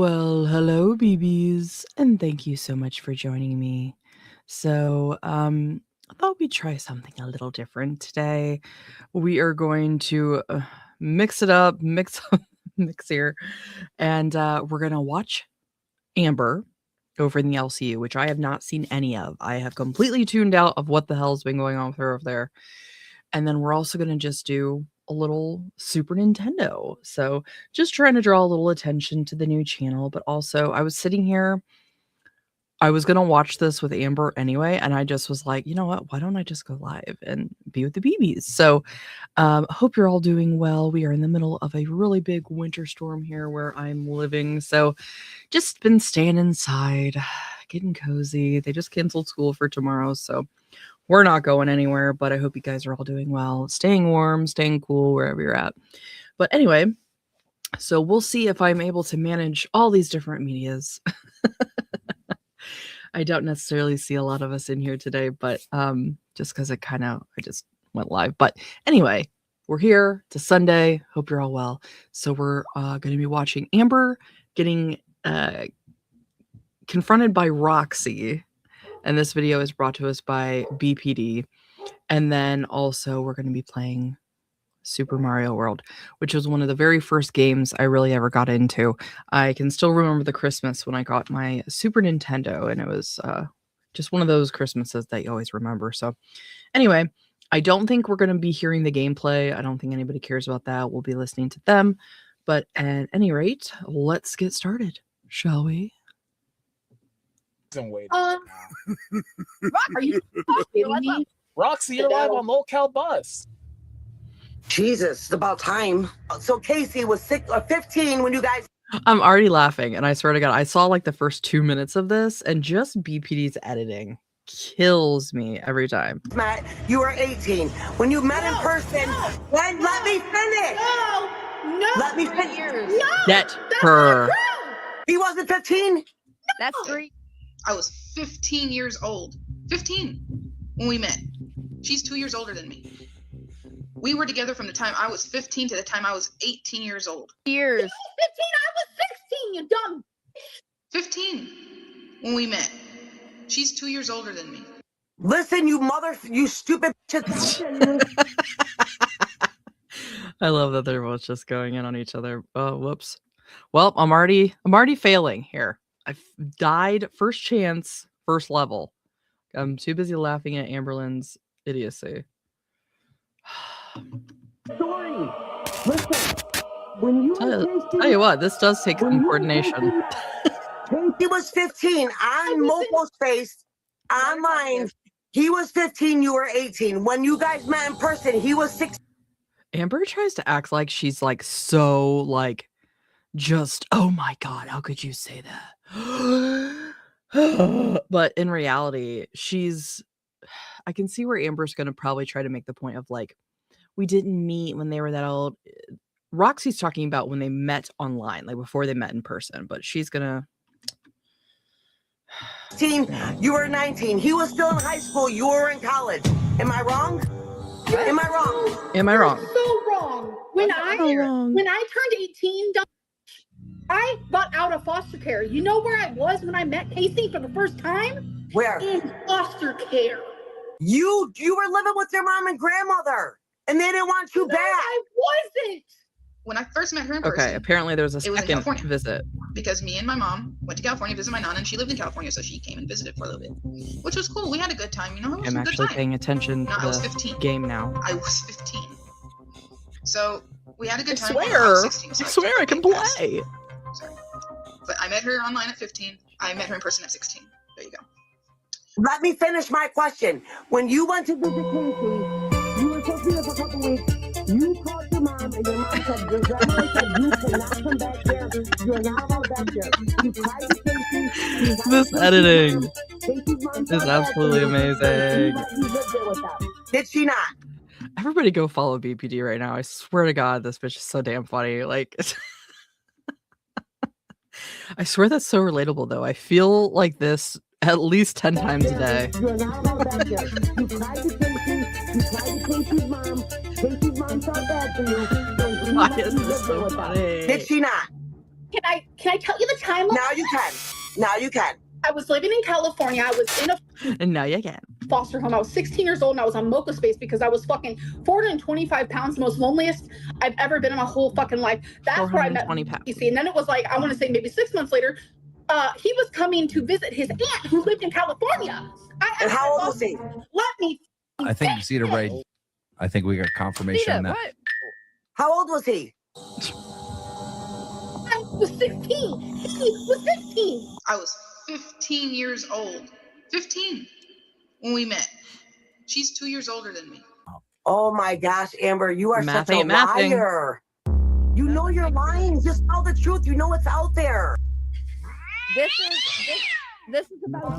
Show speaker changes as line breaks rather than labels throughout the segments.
Well, hello, BBs, and thank you so much for joining me. I thought we'd try something a little different today. We are going to mix it up, mix here, and we're gonna watch Amber over in the LCU, which I have not seen any of. I have completely tuned out of what the hell's been going on with her over there. And then we're also gonna just do a little Super Nintendo. So just trying to draw a little attention to the new channel, but also I was sitting here. I was gonna watch this with Amber anyway, and I just was like, you know what? Why don't I just go live and be with the BBs? So hope you're all doing well. We are in the middle of a really big winter storm here where I'm living. So just been staying inside, getting cozy. They just canceled school for tomorrow, so we're not going anywhere, but I hope you guys are all doing well, staying warm, staying cool wherever you're at. But anyway, so we'll see if I'm able to manage all these different medias. I don't necessarily see a lot of us in here today, but just because I just went live. But anyway, we're here. It's a Sunday. Hope you're all well. So we're going to be watching Amber getting confronted by Roxy. And this video is brought to us by BPD. And then also we're going to be playing Super Mario World, which was one of the very first games I really ever got into. I can still remember the Christmas when I got my Super Nintendo, and it was just one of those Christmases that you always remember. So anyway, I don't think we're going to be hearing the gameplay. I don't think anybody cares about that. We'll be listening to them. But at any rate, let's get started, shall we?
Wait.
Are you kidding me?
Roxy, you're live on Locale Bus.
Jesus, it's about time. So Casey was 15 when you guys...
I'm already laughing, and I swear to God, I saw like the first 2 minutes of this, and just BPD's editing kills me every time.
Matt, you were 18. When you met in person, then let me finish.
No.
Let me finish.
No.
Get her.
He wasn't 15?
That's 3.
I was 15 years old. 15 when we met. She's 2 years older than me. We were together from the time I was 15 to the time I was 18 years old.
Years.
15, I was 16, you dumb.
15 when we met. She's 2 years older than me.
Listen, you stupid bitch.
I love that they're both just going in on each other. Oh, whoops. Well, I'm already failing here. I've died first chance, first level. I'm too busy laughing at Amberlynn's idiocy.
Sorry. Listen, when you
tell you what, this does take some coordination.
He was 15 on Mopo's face, online. He was 15, you were 18. When you guys met in person, he was 16.
Amber tries to act like she's like so like just, oh my God, how could you say that? But in reality, I can see where Amber's going to probably try to make the point of like, we didn't meet when they were that old. Roxy's talking about when they met online, like before they met in person, but she's going to.
16, you were 19. He was still in high school. You were in college. Am I wrong? Am I wrong?
Am I wrong?
So wrong. When I turned 18, I got out of foster care. You know where I was when I met Casey for the first time?
Where?
In foster care.
You were living with your mom and grandmother, and they didn't want you back.
I wasn't.
When I first met her in person.
Okay, apparently there was a second visit.
Because me and my mom went to California to visit my nana, and she lived in California, so she came and visited for a little bit, which was cool. We had a good time, you know. It was
I'm
a good
actually
time.
paying attention to
I was
the
15.
game now.
I was 15. So we had a good
I
time.
swear,
I was 16, so
I swear I can play.
Sorry. But I met her online at 15. I met her in person at 16. There you go.
Let me finish my question. When you went to visit Casey, you were supposed to be there for a couple weeks. You called your mom, and your mom said, your grandmother said you cannot come back there. You're not allowed back there. You tried to Casey.
This editing is absolutely amazing.
Did she not?
Everybody go follow BPD right now. I swear to God, this bitch is so damn funny. Like, I swear that's so relatable, though. I feel like this at least 10 times a day.
You're not allowed back there. You tried to Casey. You tried to Casey's mom. Casey's mom felt bad for you.
Why is this so funny?
Did she not?
Can I tell you the timeline?
Now you can. Now you can.
I was living in California. I was in a
And now you can.
foster home. I was 16 years old and I was on Mocha Space because I was fucking 425 pounds, the most loneliest I've ever been in my whole fucking life. That's where I met Casey. And then it was like, I want to say maybe 6 months later, he was coming to visit his aunt who lived in California.
And how old was he?
Let me.
I think Zeta Ray. I think we got confirmation on that.
What?
How old was he?
I was 16. He was 15.
I was 15 years old. 15 when we met. She's 2 years older than me.
Oh my gosh, Amber, you are
Math
such a
ain't mathing.
liar. You know you're lying. Just tell the truth. You know it's out there.
This is about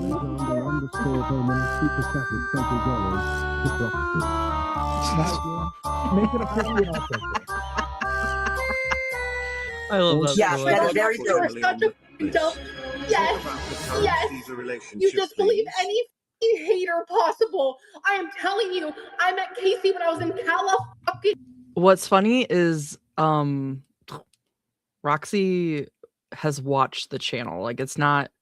I love that.
Yeah,
story.
that is very
You are
good.
such a dumb. Yes. You just believe any hater possible. I am telling you, I met Casey when I was in California.
What's funny is Roxy has watched the channel. Like, it's not,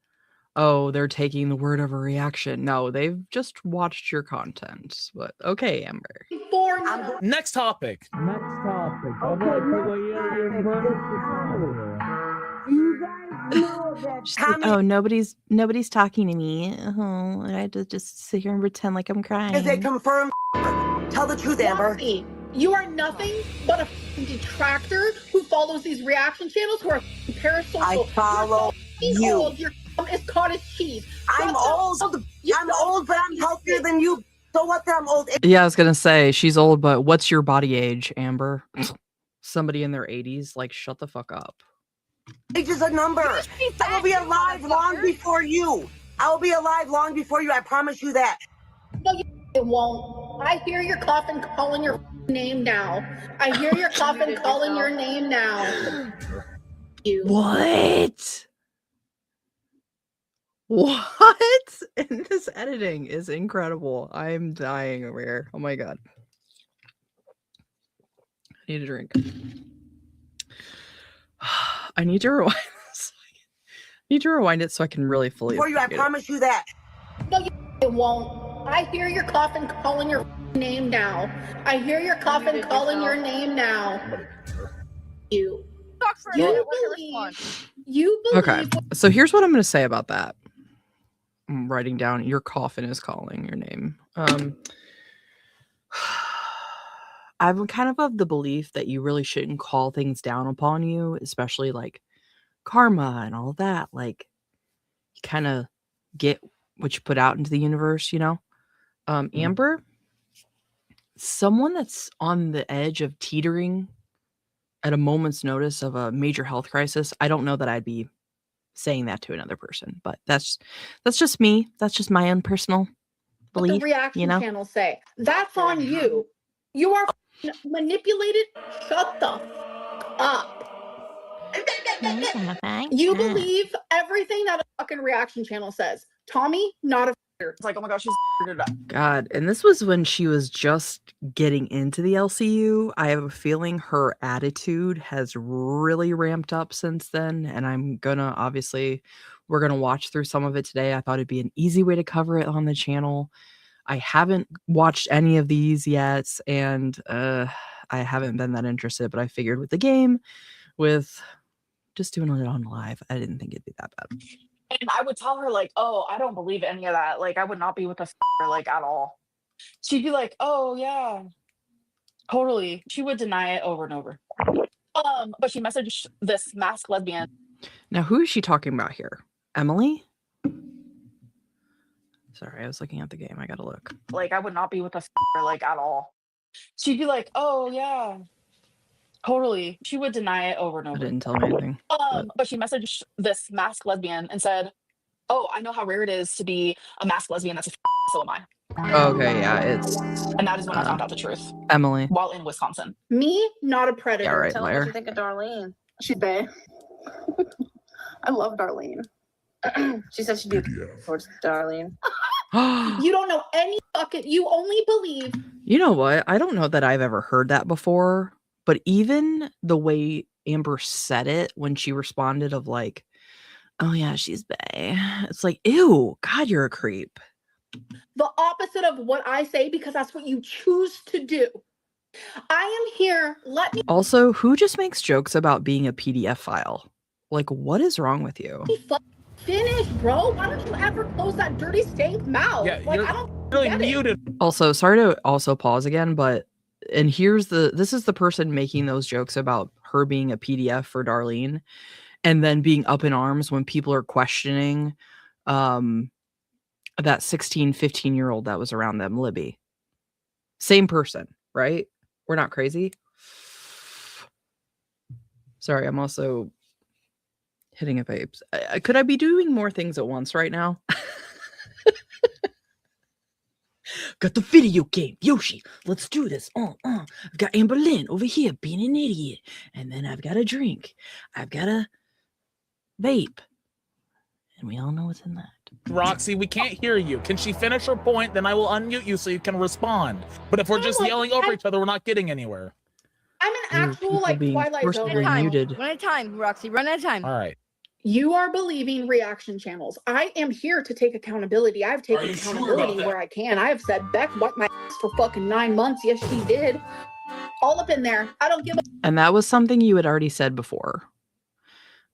oh, they're taking the word of a reaction. No, they've just watched your content. But okay, Amber.
Next topic.
She's like, oh, nobody's talking to me. Oh, I had to just sit here and pretend like I'm crying.
Is it confirmed? Tell the truth, Amber.
Roxy, you are nothing but a detractor who follows these reaction channels who are parasocial.
I follow you.
Old. Your is cottage cheese.
I'm old. I'm old, but I'm healthier than you. So what that I'm old?
Yeah, I was gonna say she's old, but what's your body age, Amber? Somebody in their 80s? Like, shut the fuck up.
Age is a number. I will be alive long before you. I will be alive long before you. I promise you that.
No, it won't. I hear your coffin calling your name now. I hear your coffin calling your name now. You.
What? What? And this editing is incredible. I'm dying over here. Oh my god. I need a drink. I need to rewind this. I need to rewind it so I can really fully.
For you, I promise you that.
No, it won't. I hear your coffin calling your name now. I hear your coffin calling your name now. You. You believe.
Okay, so here's what I'm going to say about that. I'm writing down your coffin is calling your name. I'm kind of the belief that you really shouldn't call things down upon you, especially like karma and all that. Like, you kind of get what you put out into the universe, you know? Amber, someone that's on the edge of teetering at a moment's notice of a major health crisis, I don't know that I'd be saying that to another person, but that's just me. That's just my own personal belief.
What the reaction
you know?
channels say. That's on you. You are manipulated. Shut the up. You believe everything that a fucking reaction channel says. Tommy, not a. It's like, oh my gosh, she's it up.
God, and this was when she was just getting into the LCU. I have a feeling her attitude has really ramped up since then, and we're gonna watch through some of it today. I thought it'd be an easy way to cover it on the channel. I haven't watched any of these yet, and I haven't been that interested, but I figured with the game, with just doing it on live, I didn't think it'd be that bad.
And I would tell her, like, oh, I don't believe any of that. Like, I would not be with a like, at all. She'd be like, oh, yeah, totally. She would deny it over and over. But she messaged this masked lesbian.
Now, who is she talking about here? Emily? Sorry, I was looking at the game. I gotta look.
Like, I would not be with a like, at all. She'd be like, oh, yeah, totally. She would deny it over and over.
I didn't tell me anything.
But she messaged this masked lesbian and said, oh, I know how rare it is to be a masked lesbian that's a so am I.
Okay, yeah, it's...
And that is when I found out the truth.
Emily.
While in Wisconsin.
Me, not a predator.
Yeah, right,
Tell me
liar.
what you think of Darlene.
She's bae. I love Darlene.
She said she'd be towards Darlene.
You don't know any fucking. You only believe.
You know what? I don't know that I've ever heard that before, but even the way Amber said it when she responded of like, oh yeah, she's bae. It's like, ew, God, you're a creep.
The opposite of what I say because that's what you choose to do. I am here. Let me
also, who just makes jokes about being a PDF file? Like, what is wrong with you?
finish, bro. Why don't you ever close that dirty stank mouth?
Yeah,
like,
you're
I don't
really
get
muted.
Also, sorry to also pause again, but and this is the person making those jokes about her being a PDF for Darlene and then being up in arms when people are questioning that 16, 15-year-old that was around them, Libby. Same person, right? We're not crazy. Sorry, I'm also hitting a vape. Could I be doing more things at once right now? Got the video game, Yoshi. Let's do this. I've got Amber Lynn over here being an idiot, and then I've got a drink. I've got a vape, and we all know what's in that.
Roxy, we can't hear you. Can she finish her point? Then I will unmute you so you can respond. But if we're just yelling over each other, we're not getting anywhere.
I'm an actual like Twilight Zone right now.
Muted.
Run out of time, Roxy. Run out of time.
All right.
You are believing reaction channels. I am here to take accountability. I've taken accountability where I can. I have said Beck wiped my ass for fucking 9 months. Yes, she did. All up in there. I don't give a.
And that was something you had already said before.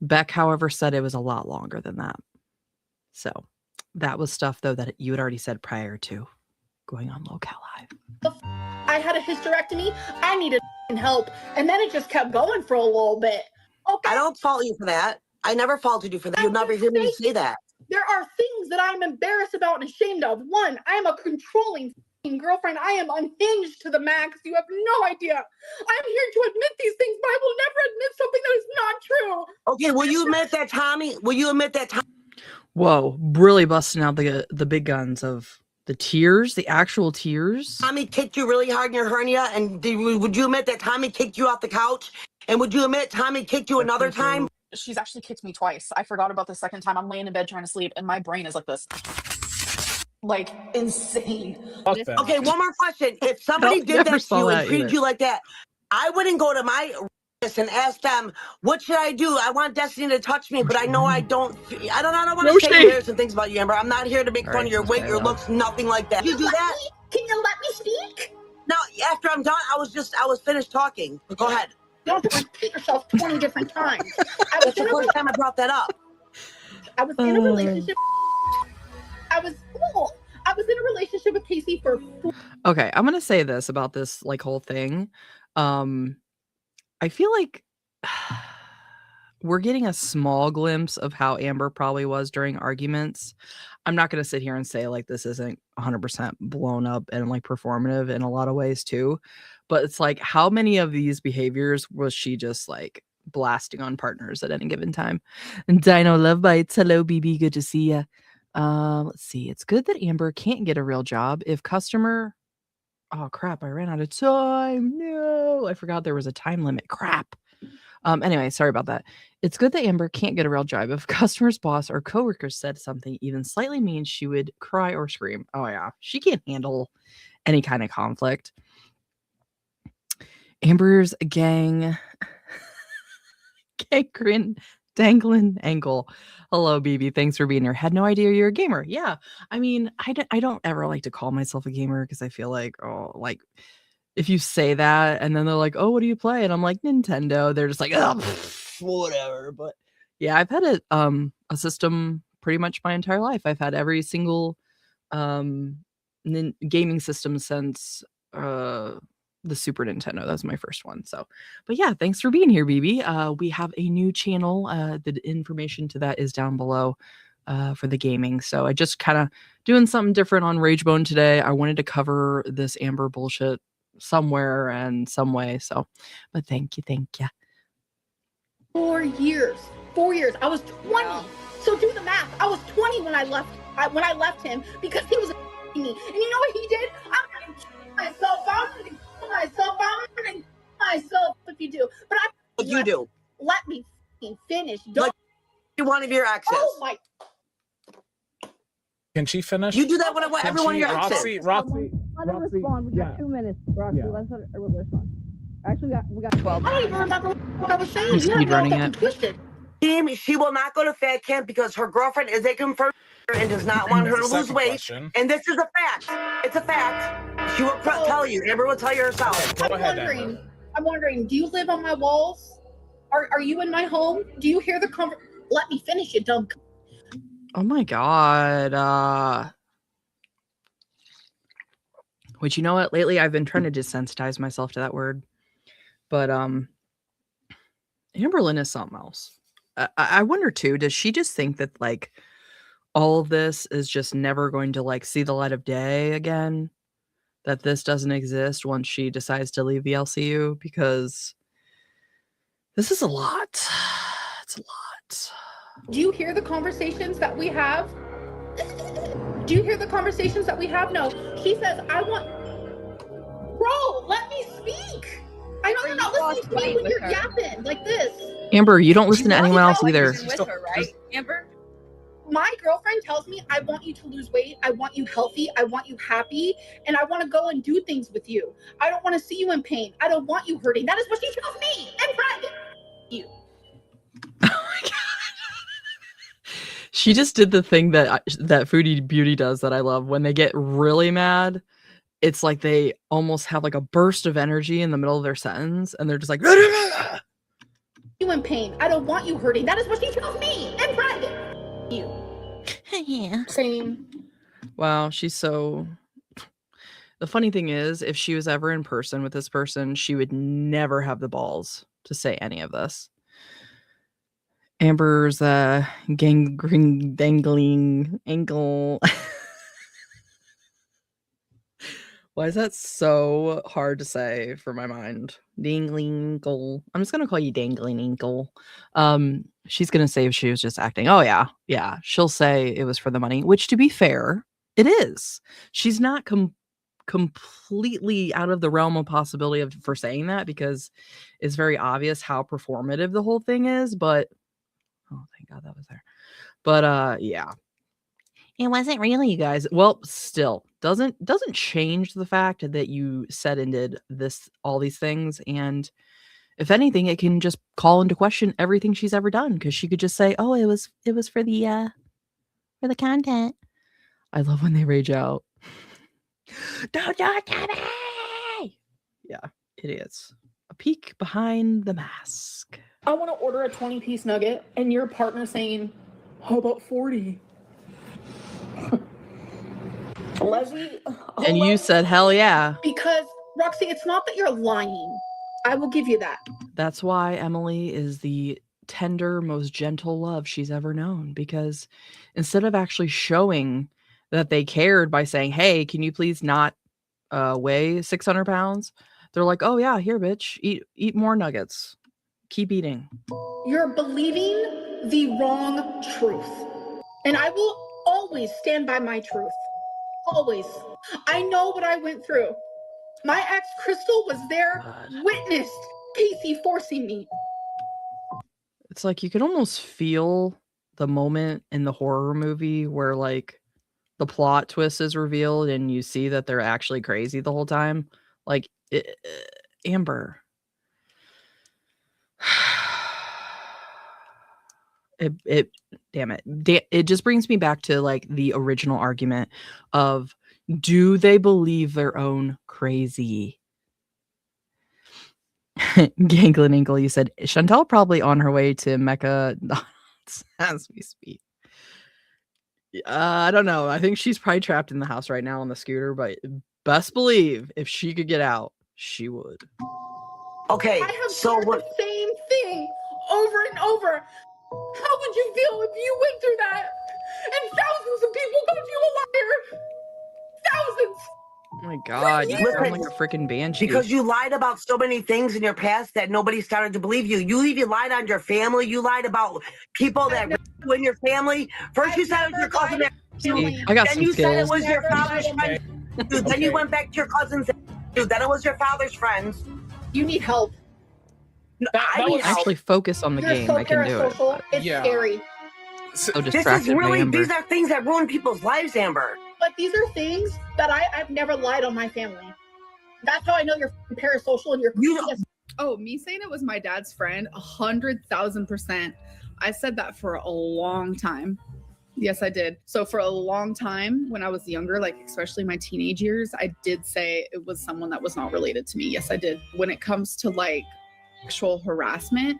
Beck, however, said it was a lot longer than that. So that was stuff, though, that you had already said prior to going on Local Live.
I had a hysterectomy. I needed help. And then it just kept going for a little bit. Okay.
I don't fault you for that. I never faulted you for that. You'll never hear me say that.
There are things that I'm embarrassed about and ashamed of. One, I am a controlling girlfriend. I am unhinged to the max. You have no idea. I'm here to admit these things, but I will never admit something that is not true.
Okay, will you admit that, Tommy? Will you admit that, Tommy?
Whoa, really busting out the big guns of the tears, the actual tears.
Tommy kicked you really hard in your hernia, and would you admit that Tommy kicked you off the couch? And would you admit Tommy kicked you another time?
She's actually kicked me twice. I forgot about the second time. I'm laying in bed trying to sleep, and my brain is like this. Like, insane.
Okay, one more question. If somebody did that to you and treated you like that, I wouldn't go to my and ask them, what should I do? I want Destiny to touch me, but I know I don't want to say embarrassing things about you, Amber. I'm not here to make fun of your weight, your looks, nothing like that. You do that?
Can you let me speak?
No, after I'm done, I was finished talking. Go ahead.
You don't have to repeat yourself 20 different times.
That's the first time I brought that up.
I was in a relationship. I was in a relationship with Casey for.
Okay, I'm gonna say this about this like whole thing. I feel like we're getting a small glimpse of how Amber probably was during arguments. I'm not gonna sit here and say like this isn't 100% blown up and like performative in a lot of ways too. But it's like, how many of these behaviors was she just like blasting on partners at any given time? And Dino Love Bites, hello BB, good to see ya. Let's see. It's good that Amber can't get a real job if customer. Oh crap! I ran out of time. No, I forgot there was a time limit. Crap. Anyway, sorry about that. It's good that Amber can't get a real job if customer's boss or coworkers said something even slightly mean. She would cry or scream. Oh yeah, she can't handle any kind of conflict. Amber's gang grin dangling ankle. Hello, BB. Thanks for being here. Had no idea you're a gamer. Yeah, I mean, I don't ever like to call myself a gamer because I feel like, oh, like if you say that and then they're like, oh, what do you play? And I'm like, Nintendo. They're just like, oh, whatever. But yeah, I've had a system pretty much my entire life. I've had every single gaming system since the Super Nintendo. That was my first one. So, but yeah, thanks for being here, BB. We have a new channel. The information to that is down below for the gaming. So I just kind of doing something different on Ragebone today. I wanted to cover this Amber bullshit somewhere and some way. So, but thank you.
4 years. 4 years. I was 20. So do the math. I was 20 when I left him because he was me. And you know what he did? I'm gonna kill myself. Myself if you do. But
you do.
Let me finish. Don't
like one of your exes.
Oh my.
Can she finish?
You do that with every one of your exes.
Roxy.
Let her respond. We got 2 minutes. Roxy, let's let her respond.
Actually, we got 12.
I don't even remember what I was saying.
He's
You have me all
speedrunning
fucking
it.
twisted.
Team, she will not go to fat camp because her girlfriend is a confirmed and does not want her to
That's the
lose
second
weight.
question.
And this is a fact. It's a fact. She will tell you. Amber will tell you herself.
Go ahead, Amber.
I'm wondering, do you live on my walls? Are you in my home? Do you hear the Let me finish, you dumb.
Oh my god. Which, you know what? Lately I've been trying to desensitize myself to that word. But Amberlynn is something else. I wonder too, does she just think that like all of this is just never going to like see the light of day again? That this doesn't exist once she decides to leave the LCU? Because this is a lot. It's a lot.
Do you hear the conversations that we have? Do you hear the conversations that we have? No. She says, I want... Bro, let me speak. I know you're not listening to me when you're yapping like this.
Amber, you don't listen to anyone else either.
With her, right, Amber?
My girlfriend tells me, I want you to lose weight. I want you healthy. I want you happy. And I want to go and do things with you. I don't want to see you in pain. I don't want you hurting. That is what she tells me in private. You.
Oh my god. She just did the thing that Foodie Beauty does that I love. When they get really mad, it's like they almost have like a burst of energy in the middle of their sentence, and they're just like,
you in pain. I don't want you hurting. That is what she tells me in private. You.
Yeah.
Same.
Wow, she's so... The funny thing is, if she was ever in person with this person, she would never have the balls to say any of this. Amber's dangling ankle. Why is that so hard to say for my mind? Dangling ankle. I'm just gonna call you dangling ankle. She's gonna say if she was just acting. Oh yeah. She'll say it was for the money, which, to be fair, it is. She's not completely out of the realm of possibility for saying that, because it's very obvious how performative the whole thing is. But oh, thank God that was there. But yeah. It wasn't really, you guys. Well, still doesn't change the fact that you said and did all these things, and if anything, it can just call into question everything she's ever done, because she could just say, "Oh, it was for the content." I love when they rage out. Don't do it to me! Yeah, idiots. A peek behind the mask.
I want to order a 20-piece nugget, and your partner saying, how about 40? Leslie?
And you said, hell yeah.
Because, Roxy, it's not that you're lying. I will give you that.
That's why Emily is the tender, most gentle love she's ever known, because instead of actually showing that they cared by saying, hey, can you please not weigh 600 pounds? They're like, oh yeah, here, bitch, eat more nuggets. Keep eating.
You're believing the wrong truth. And I will always stand by my truth. Always. I know what I went through. My ex, Crystal, was there, witnessed Casey forcing me.
It's like you can almost feel the moment in the horror movie where like the plot twist is revealed and you see that they're actually crazy the whole time. Like, Amber. Damn it. It just brings me back to like the original argument of, do they believe their own crazy? Ganglin Inkle, you said Chantal probably on her way to Mecca as we speak. I don't know. I think she's probably trapped in the house right now on the scooter, but best believe if she could get out, she would.
Okay,
I have
so
heard the same thing over and over. How would you feel if you went through that? And thousands of people called you a liar. Thousands.
Oh my God, you sound like a freaking banshee.
Because you lied about so many things in your past that nobody started to believe you. You even lied on your family. You lied about people that were in your family. First you said it was your cousin.
I got
then
some
you
skills.
said it was your father's friend. Dude, then you went back to your cousins. Dude, then it was your father's friends.
You need help.
I need help.
Actually focus on the
You're
game.
so
I can do it.
parasocial. It's scary.
So
This
distracted
is
by
really,
Amber.
these are things that ruin people's lives, Amber.
But these are things that I've never lied on my family. That's how I know you're parasocial and you're crazy as
Oh, me saying it was my dad's friend, 100,000%. I said that for a long time. Yes, I did. So for a long time when I was younger, like especially my teenage years, I did say it was someone that was not related to me. Yes, I did. When it comes to like sexual harassment,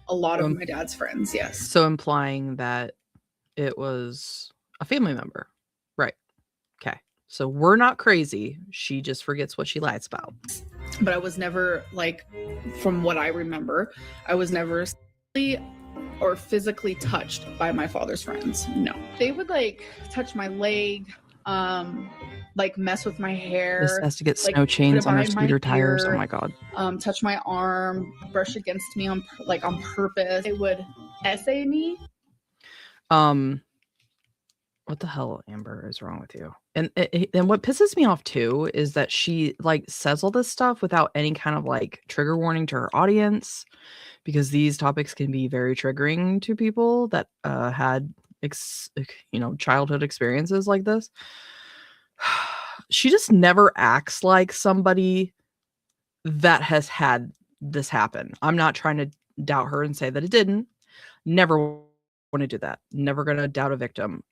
a lot of my dad's friends, yes.
So implying that it was a family member. Right. Okay. So we're not crazy. She just forgets what she lies about.
But I was never like, from what I remember, I was never or physically touched by my father's friends. No. They would like touch my leg, like mess with my hair.
This has to get
like,
snow chains on her
behind my
scooter tires.
ear,
Oh my god.
Touch my arm, brush against me on purpose. They would essay me.
What the hell, Amber, is wrong with you? And what pisses me off too is that she like says all this stuff without any kind of like trigger warning to her audience, because these topics can be very triggering to people that had childhood experiences like this. She just never acts like somebody that has had this happen. I'm not trying to doubt her and say that it didn't. Never want to do that. Never going to doubt a victim.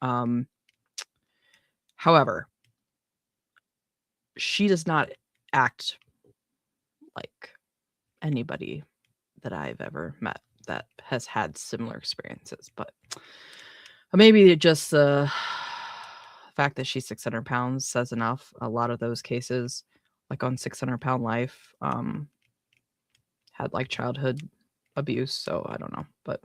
However, she does not act like anybody that I've ever met that has had similar experiences. But maybe just the fact that she's 600 pounds says enough. A lot of those cases, like on 600 Pound Life, had like childhood abuse. So I don't know. But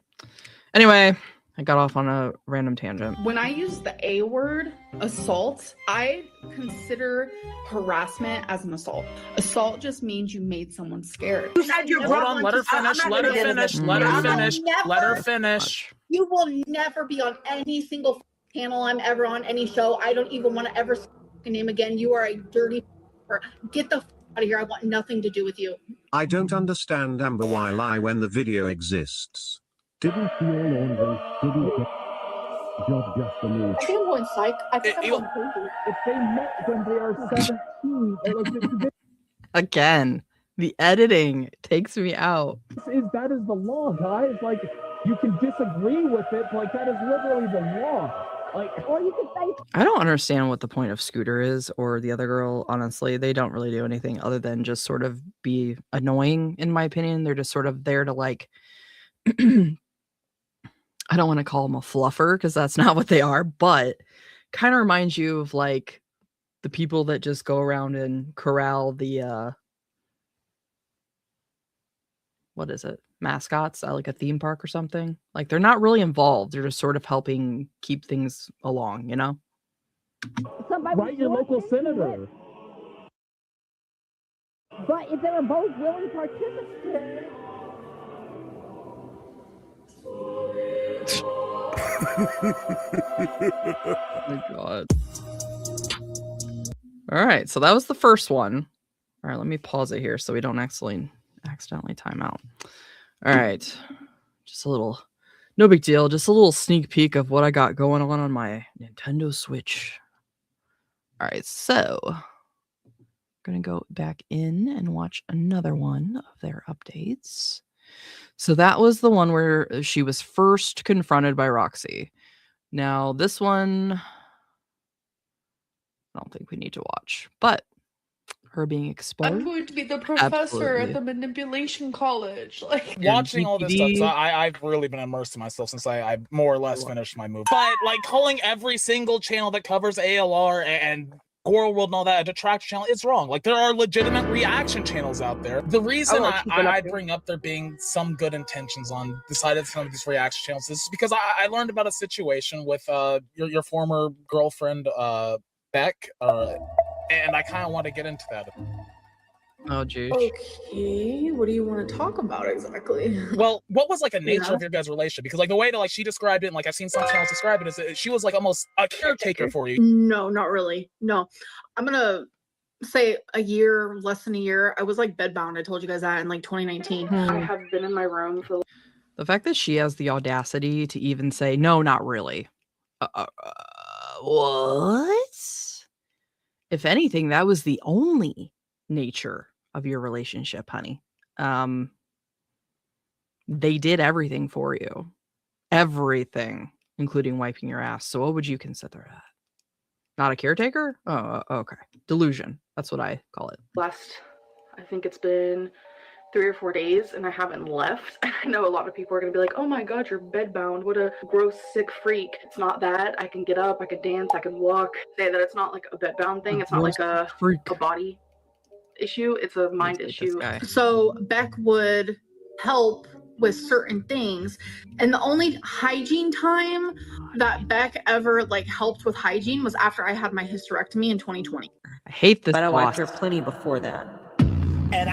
anyway, I got off on a random tangent.
When I use the A word, assault, I consider harassment as an assault. Assault just means you made someone scared.
You said your
Hold on, let her finish. Let her finish. Let her finish. Let her finish.
You will never be on any single panel I'm ever on, any show. I don't even want to ever say your name again. You are a dirty. Get the out of here. I want nothing to do with you.
I don't understand, Amber, why lie when the video exists. Didn't you all didn't get job just for me?
I think I'm going psych. I think I'm going crazy.
If they met when they are 17,
Again, the editing takes me out.
that is the law, guys. Like, you can disagree with it, but like that is literally the law. Like, or you can say,
I don't understand what the point of Scooter is or the other girl. Honestly, they don't really do anything other than just sort of be annoying, in my opinion. They're just sort of there to like, I don't want to call them a fluffer because that's not what they are, but kind of reminds you of like the people that just go around and corral the, what is it? Mascots at like a theme park or something. Like they're not really involved. They're just sort of helping keep things along, you know?
write your local senator.
But if they were both willing participants.
Oh my god. All right, so that was the first one. All right, let me pause it here so we don't accidentally time out. All right, just a little, no big deal, just a little sneak peek of what I got going on my Nintendo Switch. All right, so I'm gonna go back in and watch another one of their updates. So that was the one where she was first confronted by Roxy. Now this one, I don't think we need to watch, but her being exposed.
I'm going to be the professor
Absolutely.
at the manipulation college. Like
Watching all this stuff, so I've really been immersed in myself since I more or less finished my movie. But like calling every single channel that covers ALR and Gore World and all that a detractor channel is wrong. Like there are legitimate reaction channels out there. The reason I bring up there being some good intentions on the side of some of these reaction channels is because I learned about a situation with your former girlfriend Beck, and I kind of want to get into that.
Oh, geez.
Okay, what do you want to talk about exactly?
Well, what was like a nature of your guys' relationship? Because like the way that like she described it, and like I've seen some channels describe it, is that she was like almost a caretaker for you.
No, not really. No, I'm gonna say a year, less than a year. I was like bedbound. I told you guys that in like 2019. I have been in my room for.
The fact that she has the audacity to even say, no, not really. What? If anything, that was the only nature of your relationship, honey. They did everything for you. Everything, including wiping your ass. So what would you consider that? Not a caretaker? Oh, okay. Delusion. That's what I call it.
I think it's been 3 or 4 days and I haven't left. I know a lot of people are going to be like, oh my God, you're bedbound. What a gross, sick freak. It's not that. I can get up, I could dance, I could walk. Say that it's not like a bedbound thing. It's not like a body issue. It's a mind issue.
So Beck would help with certain things, and the only hygiene time that Beck ever like helped with hygiene was after I had my hysterectomy in 2020.
I hate this.
But I wiped her plenty before that.
And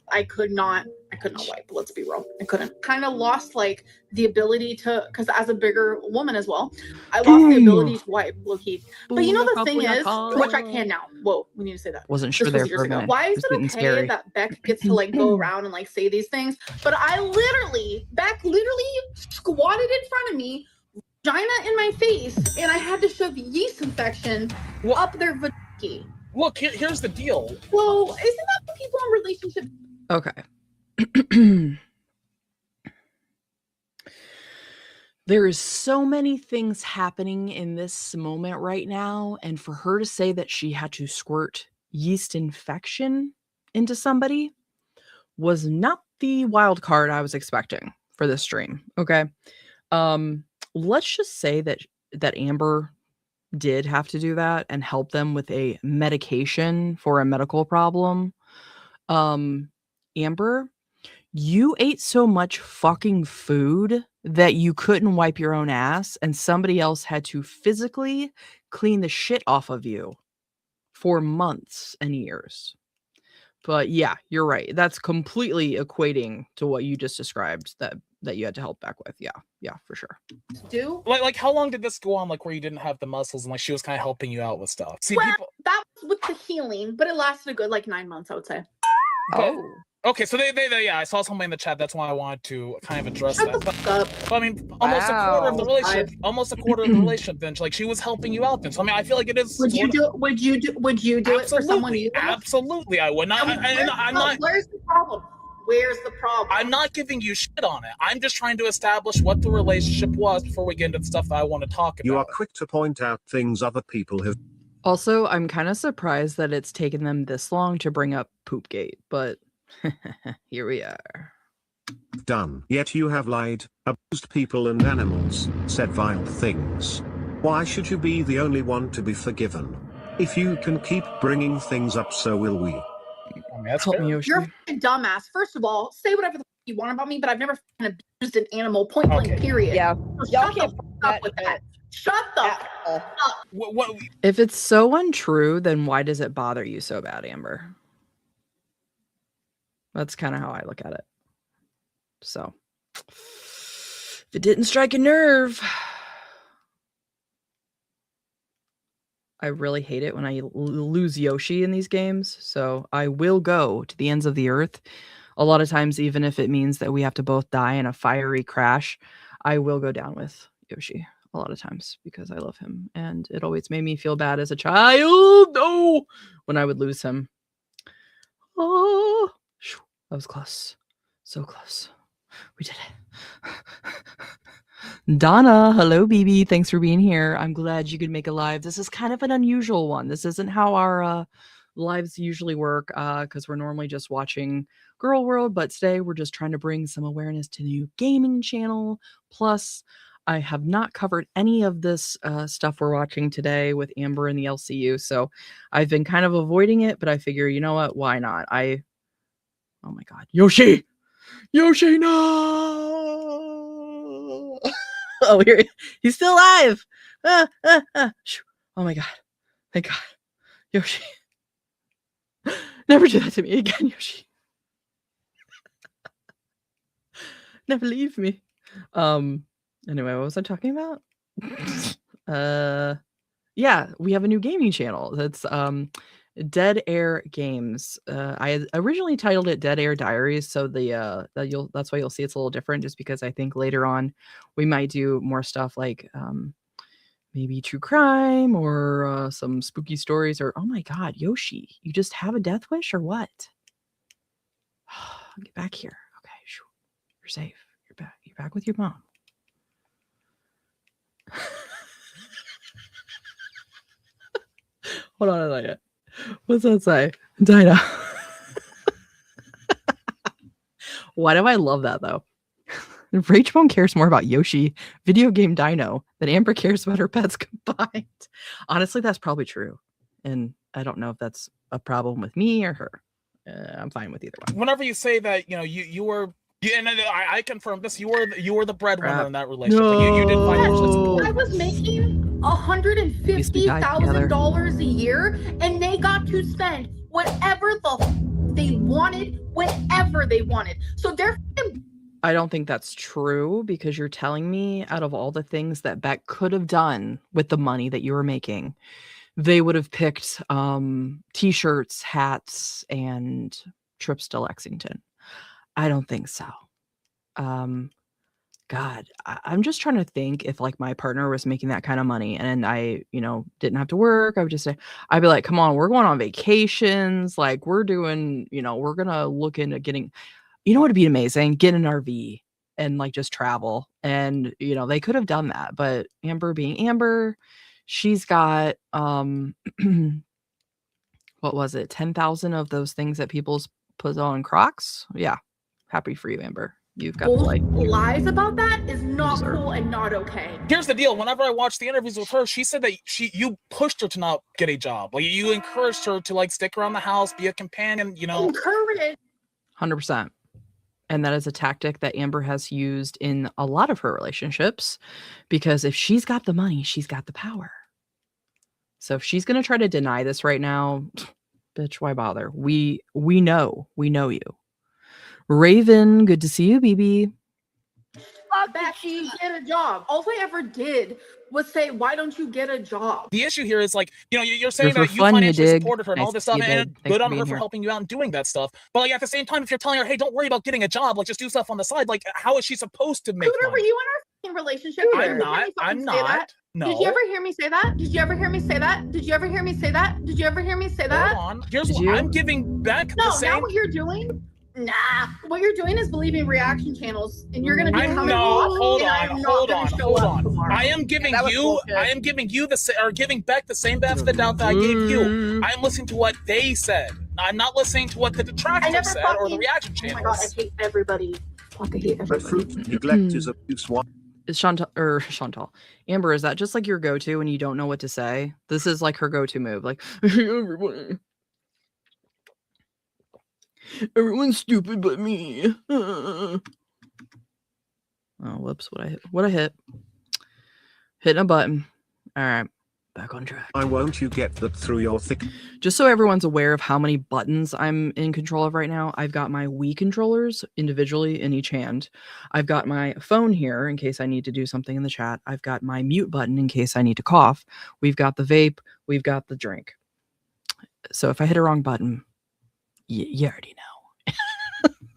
I could not wipe. Let's be real. I couldn't. Kind of lost like the ability to, because as a bigger woman as well, I lost the ability to wipe, low key. But you know the thing is, which I can now. Whoa, we need to say that.
Wasn't sure there for a minute.
Why is it okay that Beck gets to like go around and like say these things? But Beck literally squatted in front of me, vagina in my face, and I had to shove yeast infection up their vagina.
Look, here's the deal.
Well, isn't that what people in relationships?
Okay. There is so many things happening in this moment right now, and for her to say that she had to squirt yeast infection into somebody was not the wild card I was expecting for this stream. Okay. Let's just say that Amber did have to do that and help them with a medication for a medical problem. Amber, you ate so much fucking food that you couldn't wipe your own ass, and somebody else had to physically clean the shit off of you for months and years. But yeah, you're right. That's completely equating to what you just described that you had to help back with. Yeah, for sure.
Do
like how long did this go on? Like where you didn't have the muscles and like she was kind of helping you out with stuff. See,
well, that was with the healing, but it lasted a good like 9 months, I would say.
Okay, so they yeah, I saw something in the chat. That's why I wanted to kind of address
Shut
that.
the fuck up.
But I mean, almost a quarter of the relationship. Then like she was helping you out. Then, so I mean, I feel like it is.
Would you do it for someone you love?
Absolutely, I would. I'm not.
Where's the problem? Where's the problem?
I'm not giving you shit on it. I'm just trying to establish what the relationship was before we get into the stuff that I want to talk about.
You are quick to point out things other people have.
Also, I'm kind of surprised that it's taken them this long to bring up Poopgate, but here we are.
Done. Yet you have lied, abused people and animals, said vile things. Why should you be the only one to be forgiven? If you can keep bringing things up, so will we.
Help me, Yoshi.
You're a dumbass. First of all, say whatever the fuck you want about me, but I've never abused an animal, point blank, period.
Yeah.
So y'all can't up with that. Shut the fuck up.
What?
If it's so untrue, then why does it bother you so bad, Amber? That's kind of how I look at it. So, if it didn't strike a nerve, I really hate it when I lose Yoshi in these games. So I will go to the ends of the earth. A lot of times, even if it means that we have to both die in a fiery crash, I will go down with Yoshi a lot of times because I love him. And it always made me feel bad as a child. No, when I would lose him. Oh, that was close. So close. We did it. Donna, hello, BB. Thanks for being here. I'm glad you could make a live. This is kind of an unusual one. This isn't how our lives usually work because we're normally just watching Girl World, but today we're just trying to bring some awareness to the new gaming channel. Plus, I have not covered any of this stuff we're watching today with Amber and the LCU, so I've been kind of avoiding it, but I figure, you know what? Why not? Oh my God. Yoshi! Yoshi, no! Oh, he's still alive! Oh my God. Thank God. Yoshi. Never do that to me again, Yoshi. Never leave me. Anyway, what was I talking about? Yeah, we have a new gaming channel. That's Dead Air Games. I originally titled it Dead Air Diaries, so that's why you'll see it's a little different, just because I think later on we might do more stuff like maybe true crime or some spooky stories or oh my God, Yoshi, you just have a death wish or what? Get back here. Okay, you're safe. You're back. You're back with your mom. Hold on a second. What's that say? Dinah. Why do I love that though? Rachel cares more about Yoshi, video game Dino, than Amber cares about her pets combined. Honestly, that's probably true. And I don't know if that's a problem with me or her. I'm fine with either one.
Whenever you say that, you were, and I confirm this, you were the breadwinner in that relationship.
No.
Like, you did financially support.
I was making $150,000 a year, and they got to spend whatever they wanted, whenever they wanted. So they're.
I don't think that's true, because you're telling me out of all the things that Beck could have done with the money that you were making, they would have picked t-shirts, hats, and trips to Lexington. I don't think so. God, I'm just trying to think if like my partner was making that kind of money and I, didn't have to work. I would just say, I'd be like, come on, we're going on vacations. Like we're doing, we're going to look into getting, what would be amazing? Get an RV and like just travel. And, they could have done that, but Amber being Amber, she's got, what was it? 10,000 of those things that people put on Crocs. Yeah. Happy for you, Amber. You've got
lies about that is not cool and not okay.
Here's the deal. Whenever I watched the interviews with her, she said that you pushed her to not get a job. Like you encouraged her to like stick around the house, be a companion,
Encourage.
100%. And that is a tactic that Amber has used in a lot of her relationships, because if she's got the money, she's got the power. So if she's going to try to deny this right now, bitch, why bother? We know you. Raven, good to see you, BB.
Back to get a job. All I ever did was say, why don't you get a job?
The issue here is like, you're saying
You're
that you
fun,
financially
you
supported her and all this stuff, and good on her for helping you out and doing that stuff. But like at the same time, if you're telling her, hey, don't worry about getting a job, like just do stuff on the side, like how is she supposed to make money?
Were you in our relationship?
I'm not. No.
Did you ever hear me say that? Did you ever hear me say that? Did you ever hear me say that? Did you ever hear me say that?
Hold on. Here's what I'm giving back the same.
Now what you're doing? Nah, what you're doing is believing reaction channels, and you're gonna be
hold on. I am giving you giving Beck the same benefit of the doubt that I gave you. I am listening to what they said. I'm not listening to what the detractors said or the reaction channels.
Oh my god, I hate everybody. Fuck, I hate everybody.
Fruit neglect is abuse.
Is Chantal. Amber, is that just like your go-to when you don't know what to say? This is like her go-to move. Like, everyone's stupid but me. Oh, whoops. What I hit? Hitting a button. All right. Back on track.
Why won't you get that through your thick?
Just so everyone's aware of how many buttons I'm in control of right now, I've got my Wii controllers individually in each hand. I've got my phone here in case I need to do something in the chat. I've got my mute button in case I need to cough. We've got the vape. We've got the drink. So if I hit a wrong button, you already know.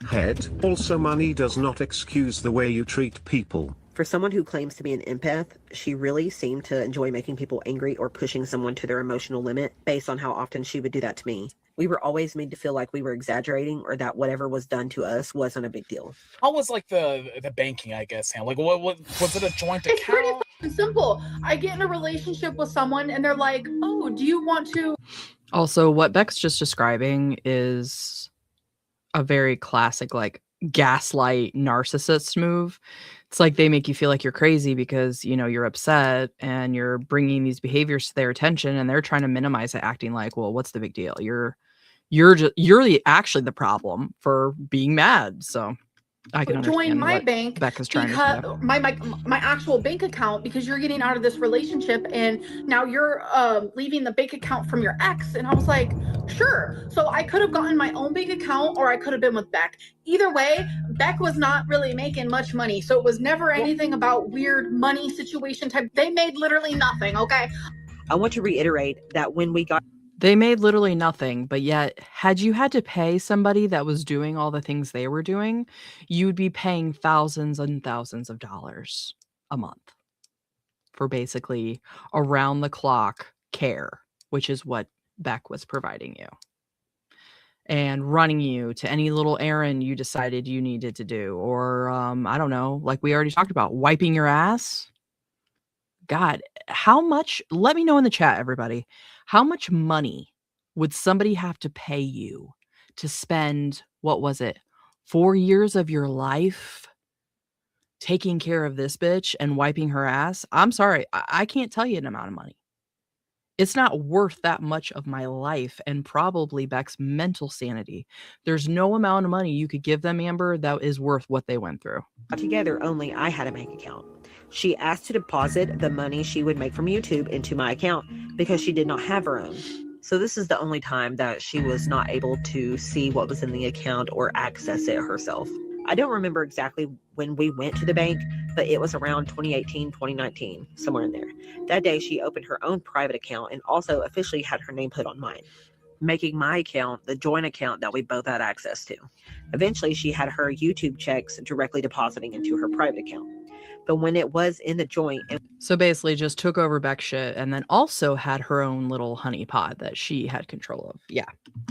Head. Also, money does not excuse the way you treat people.
For someone who claims to be an empath, she really seemed to enjoy making people angry or pushing someone to their emotional limit based on how often she would do that to me. We were always made to feel like we were exaggerating or that whatever was done to us wasn't a big deal.
How was like the banking, I guess, like what was it a joint account?
It's pretty simple. I get in a relationship with someone and they're like, oh, do you want to?
Also, what Beck's just describing is a very classic like gaslight narcissist move. It's like they make you feel like you're crazy because, you're upset and you're bringing these behaviors to their attention and they're trying to minimize it, acting like, well, what's the big deal? You're actually the problem for being mad. So I can
join my bank
Becca's trying
because
to
my actual bank account, because you're getting out of this relationship and now you're leaving the bank account from your ex. And I was like, sure. So I could have gotten my own bank account or I could have been with Beck. Either way, Beck was not really making much money. So it was never anything about weird money situation type. They made literally nothing. Okay.
I want to reiterate that when we got
They made literally nothing, but yet had you had to pay somebody that was doing all the things they were doing, you'd be paying thousands and thousands of dollars a month for basically around the clock care, which is what Beck was providing you. and running you to any little errand you decided you needed to do, or I don't know, like we already talked about, wiping your ass. God, how much, let me know in the chat, everybody, how much money would somebody have to pay you to spend, what was it, 4 years of your life taking care of this bitch and wiping her ass? I'm sorry, I can't tell you an amount of money. It's not worth that much of my life and probably Beck's mental sanity. There's no amount of money you could give them, Amber, that is worth what they went through.
Together, only I had a bank account. She asked to deposit the money she would make from YouTube into my account because she did not have her own. So this is the only time that she was not able to see what was in the account or access it herself. I don't remember exactly when we went to the bank, but it was around 2018, 2019, somewhere in there. That day, she opened her own private account and also officially had her name put on mine, making my account the joint account that we both had access to. Eventually, she had her YouTube checks directly depositing into her private account. But when it was in the joint...
So basically just took over Beck's shit and then also had her own little honey pot that she had control of. Yeah.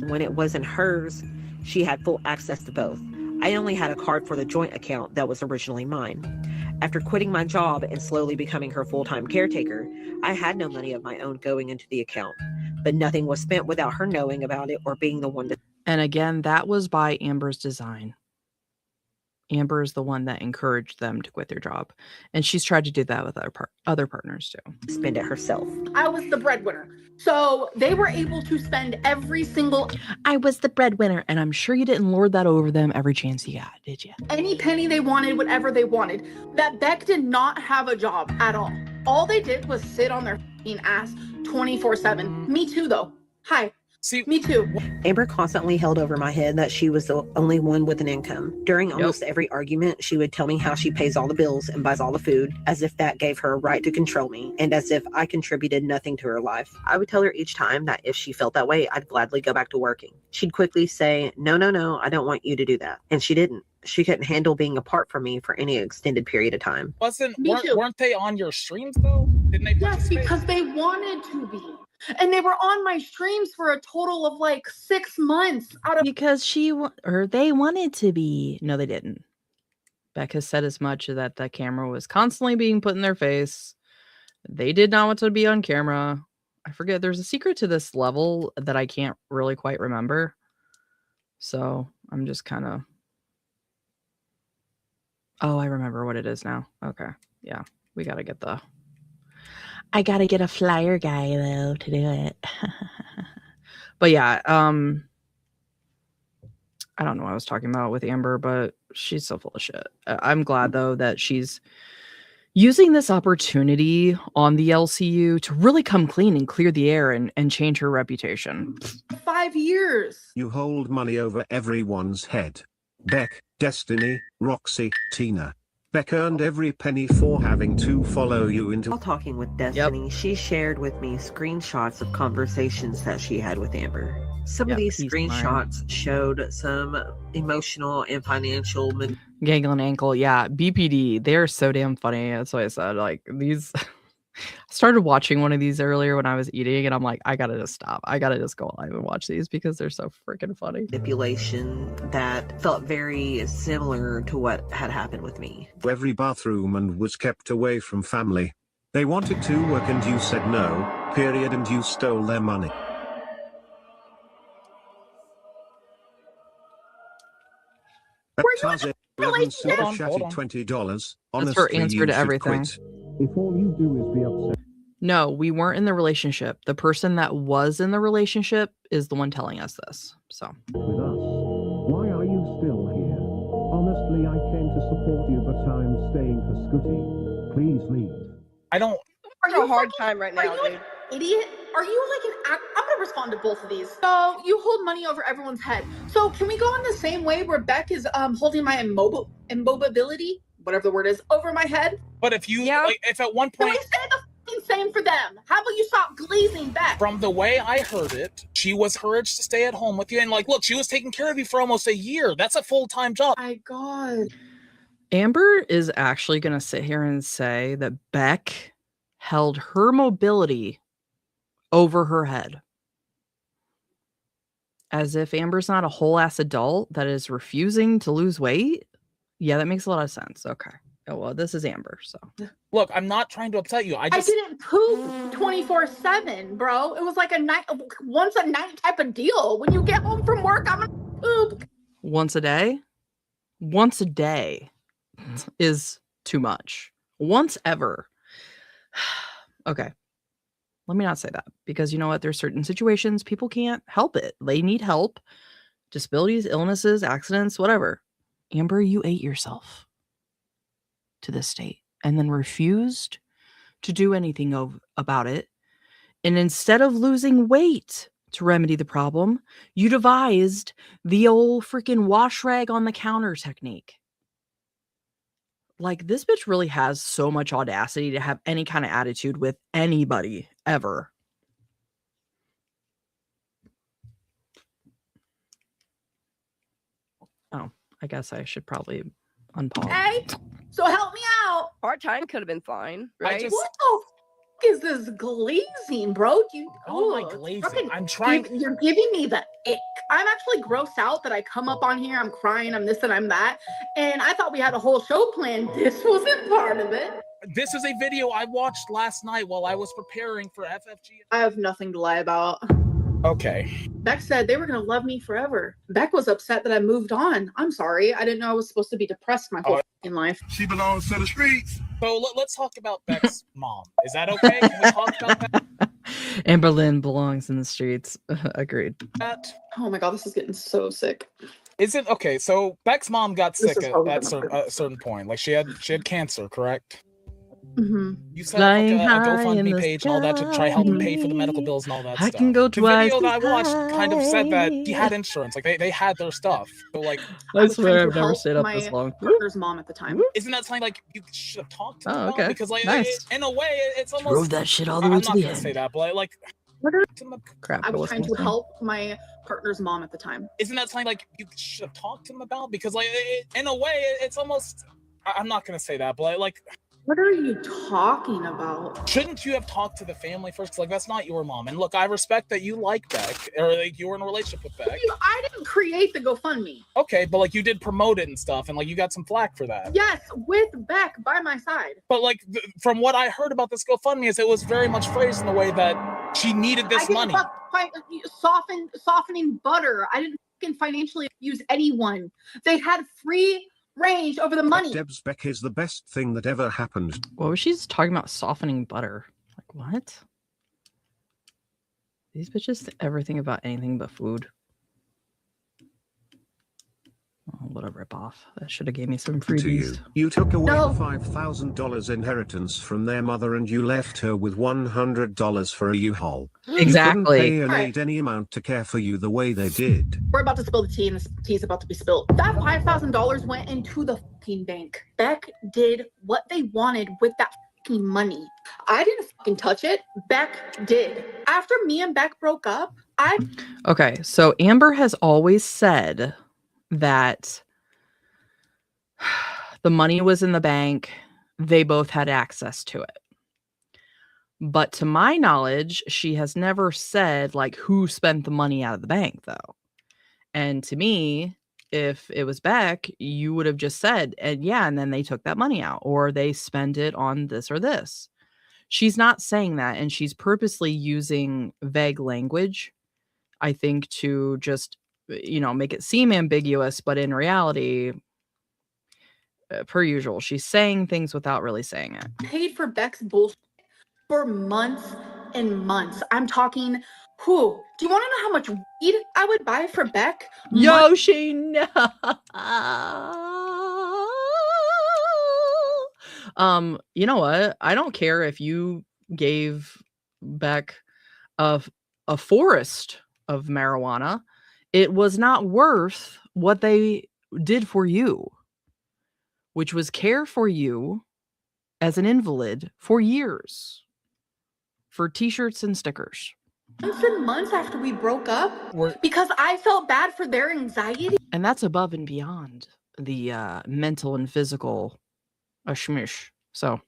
When it wasn't hers, she had full access to both. I only had a card for the joint account that was originally mine. After quitting my job and slowly becoming her full-time caretaker, I had no money of my own going into the account, but nothing was spent without her knowing about it or being the one to...
And again, that was by Amber's design. Amber is the one that encouraged them to quit their job. And she's tried to do that with other partners too.
Spend it herself.
I was the breadwinner. So they were able to spend every single...
I was the breadwinner. And I'm sure you didn't lord that over them every chance you got, did you?
Any penny they wanted, whatever they wanted. That Beck did not have a job at all. All they did was sit on their ass 24/7. Me too, though. Hi.
See,
me too.
Amber constantly held over my head that she was the only one with an income. During almost every argument, she would tell me how she pays all the bills and buys all the food, as if that gave her a right to control me, and as if I contributed nothing to her life. I would tell her each time that if she felt that way, I'd gladly go back to working. She'd quickly say, no, I don't want you to do that. And she didn't. She couldn't handle being apart from me for any extended period of time.
Weren't they on your streams though? Didn't they?
Yes, because they wanted to be. And they were on my streams for a total of like 6 months out of...
Because they wanted to be. No, they didn't. Becca said as much that the camera was constantly being put in their face. They did not want to be on camera. I forget. There's a secret to this level that I can't really quite remember. So I'm just kind of... Oh, I remember what it is now. Okay. Yeah. We got to get the... I got to get a flyer guy, though, to do it. But yeah, I don't know what I was talking about with Amber, but she's so full of shit. I'm glad, though, that she's using this opportunity on the LCU to really come clean and clear the air and change her reputation.
5 years.
You hold money over everyone's head. Beck, Destiny, Roxy, Tina. Beck earned every penny for having to follow you into...
While talking with Destiny, she shared with me screenshots of conversations that she had with Amber. Some of these screenshots showed some emotional and financial...
Gangle ankle, yeah. BPD, they're so damn funny. That's why I said, like, these... I started watching one of these earlier when I was eating, and I'm like, I gotta just stop. I gotta just go live and watch these because they're so freaking funny.
Manipulation that felt very similar to what had happened with me.
Every bathroom and was kept away from family. They wanted to work and you said no, period, and you stole their money. $20.
That's her answer to everything.
If all you do is be upset.
No, we weren't in the relationship. The person that was in the relationship is the one telling us this. So.
With us. Why are you still here? Honestly, I came to support you, but I'm staying for Scooty. Please leave.
I don't...
Are you a hard time right now, dude?
An idiot? Are you like an... I'm gonna respond to both of these. So you hold money over everyone's head. So can we go in the same way where Beck is holding my immobility, whatever the word is, over my head?
But if you, like, if at one point...
Can we say the fucking same for them? How about you stop glazing back?
From the way I heard it, she was encouraged to stay at home with you. And like, look, she was taking care of you for almost a year. That's a full-time job.
My God.
Amber is actually going to sit here and say that Beck held her mobility over her head. as if Amber's not a whole ass adult that is refusing to lose weight. Yeah, that makes a lot of sense. Okay. Oh, well, this is Amber, so.
Look, I'm not trying to upset you. I
didn't poop 24/7, bro. It was like once a night type of deal. When you get home from work, I'm gonna poop.
Once a day? Once a day is too much. Once ever. Okay. Let me not say that, because you know what? There's certain situations people can't help it. They need help. Disabilities, illnesses, accidents, whatever. Amber, you ate yourself to this state and then refused to do anything about it. And instead of losing weight to remedy the problem, you devised the old freaking wash rag on the counter technique. Like, this bitch really has so much audacity to have any kind of attitude with anybody ever. Oh, I guess I should probably unpause.
Hey, so help me out.
Part-time could have been fine, right?
What the f is this glazing, bro?
my glazing. I'm trying.
You're giving me the ick. I'm actually grossed out that I come up on here, I'm crying, I'm this and I'm that. And I thought we had a whole show planned. This wasn't part of it.
This is a video I watched last night while I was preparing for FFG.
I have nothing to lie about.
Okay.
Beck said they were going to love me forever. Beck was upset that I moved on. I'm sorry. I didn't know I was supposed to be depressed my whole life.
She belongs to the streets. So let's talk about Beck's mom. Is that okay? Can we talk about that?
Amber Lynn belongs in the streets. Agreed.
Oh my god, this is getting so sick.
Is it okay? So Beck's mom got
This
sick
is
at
probably
a certain point. Like she had cancer, correct?
Mm-hmm.
You set up like a GoFundMe page and all that to try helping pay for the medical bills and all that stuff.
Can go
the
twice
video that I watched kind of said that he had insurance. Like they had their stuff. So like,
I swear I've never stayed up this long.
My partner's mom at the time.
Isn't that something like you should have talked to them
Oh,
about?
okay.
Because like
Nice.
in a way it's almost
Drove that shit all the way
I'm
to
not
the
gonna
end.
say that, but like
Crap.
I was trying to help my partner's mom at the time.
Isn't that something like you should have talked to them about? Because like in a way it's almost I'm not gonna say that, but like.
What are you talking about?
Shouldn't you have talked to the family first? 'Cause like that's not your mom. And look, I respect that you like Beck, or like you were in a relationship with Beck.
I didn't create the GoFundMe.
Okay, but like you did promote it and stuff, and like you got some flack for that.
Yes, with Beck by my side.
But like from what I heard about this GoFundMe, is it was very much phrased in the way that she needed this money.
Softening butter. I didn't fucking financially use anyone. They had free range over the money.
Deb's Beck is the best thing that ever happened.
What was she talking about? Softening butter? Like what? These bitches ever think about anything but food? Oh, what a ripoff! That should have gave me some freebies.
You took away the $5,000 inheritance from their mother and you left her with $100 for a U-Haul.
Exactly.
You couldn't pay an aid any amount to care for you the way they did.
We're about to spill the tea, and the tea is about to be spilled. That $5,000 went into the fucking bank. Beck did what they wanted with that fucking money. I didn't fucking touch it. Beck did. After me and Beck broke up,
Okay, so Amber has always said that the money was in the bank. They both had access to it. But to my knowledge, she has never said like who spent the money out of the bank though. And to me, if it was Beck, you would have just said, and yeah, and then they took that money out or they spent it on this or this. She's not saying that, and she's purposely using vague language, I think, to just, you know, make it seem ambiguous, but in reality, per usual, she's saying things without really saying it.
paid for Beck's bullshit for months and months. I'm talking, do you want to know how much weed I would buy for Beck?
Yoshi, no. You know what? I don't care if you gave Beck a forest of marijuana. It was not worth what they did for you, which was care for you as an invalid for years, for t-shirts and stickers.
Months and months after we broke up, because I felt bad for their anxiety.
And that's above and beyond the mental and physical shmish. So,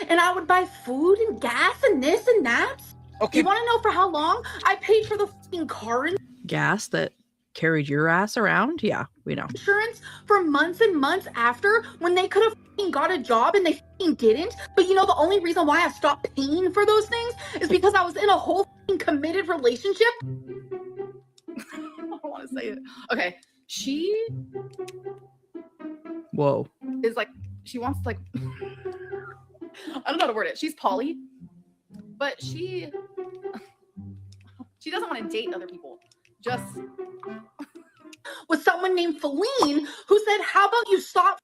And I would buy food and gas and this and that.
Okay.
You want to know for how long I paid for the fucking car?
gas that carried your ass around? Yeah, we know.
Insurance for months and months after when they could have got a job and they didn't. But you know, the only reason why I stopped paying for those things is because I was in a whole committed relationship. I don't want to say it. Okay. She
Whoa.
is like, she wants like, I don't know how to word it. She's poly, but she doesn't want to date other people. Just with someone named Feline who said, how about you stop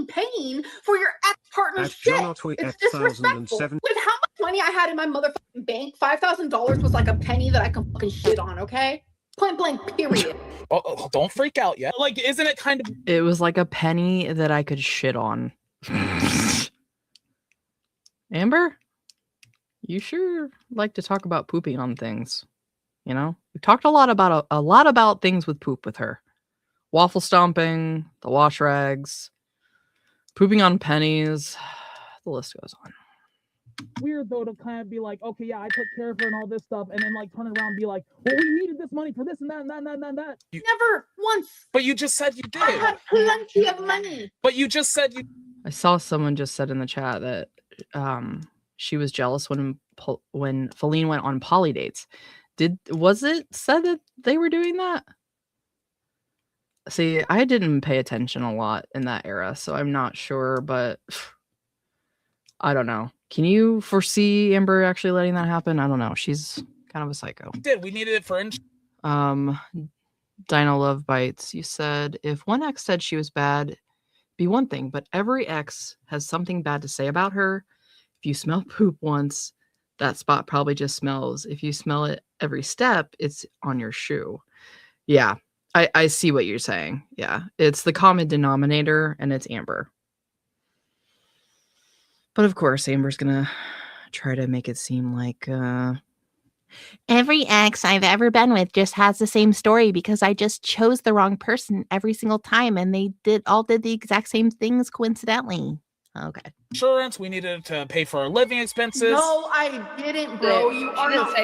paying for your ex-partner's shit? It's disrespectful. With how much money I had in my motherfucking bank, $5,000 was like a penny that I can fucking shit on, okay? Point blank, period.
Oh, don't freak out yet. Like, isn't it kind of...
It was like a penny that I could shit on. Amber? You sure like to talk about pooping on things. You know? We talked a lot about things with poop with her. Waffle stomping, the wash rags, pooping on pennies. The list goes on.
Weird though to kind of be like, okay, yeah, I took care of her and all this stuff, and then like turn around and be like, well, we needed this money for this and that and that and that and that.
Never once.
But you just said you did.
I had plenty of money.
But you just said you...
I saw someone just said in the chat that she was jealous when Feline went on poly dates. Was it said that they were doing that? See, I didn't pay attention a lot in that era, so I'm not sure, but I don't know. Can you foresee Amber actually letting that happen? I don't know. She's kind of a psycho.
We needed it for
Dino Love Bites. You said if one ex said she was bad, be one thing, but every ex has something bad to say about her. If you smell poop once, that spot probably just smells. If you smell it every step, it's on your shoe. Yeah, I see what you're saying. Yeah, it's the common denominator, and it's Amber. But of course, Amber's gonna try to make it seem like
every ex I've ever been with just has the same story because I just chose the wrong person every single time, and they all did the exact same things coincidentally. Okay.
Insurance, we needed to pay for our living expenses.
No, I didn't, bro. You are not.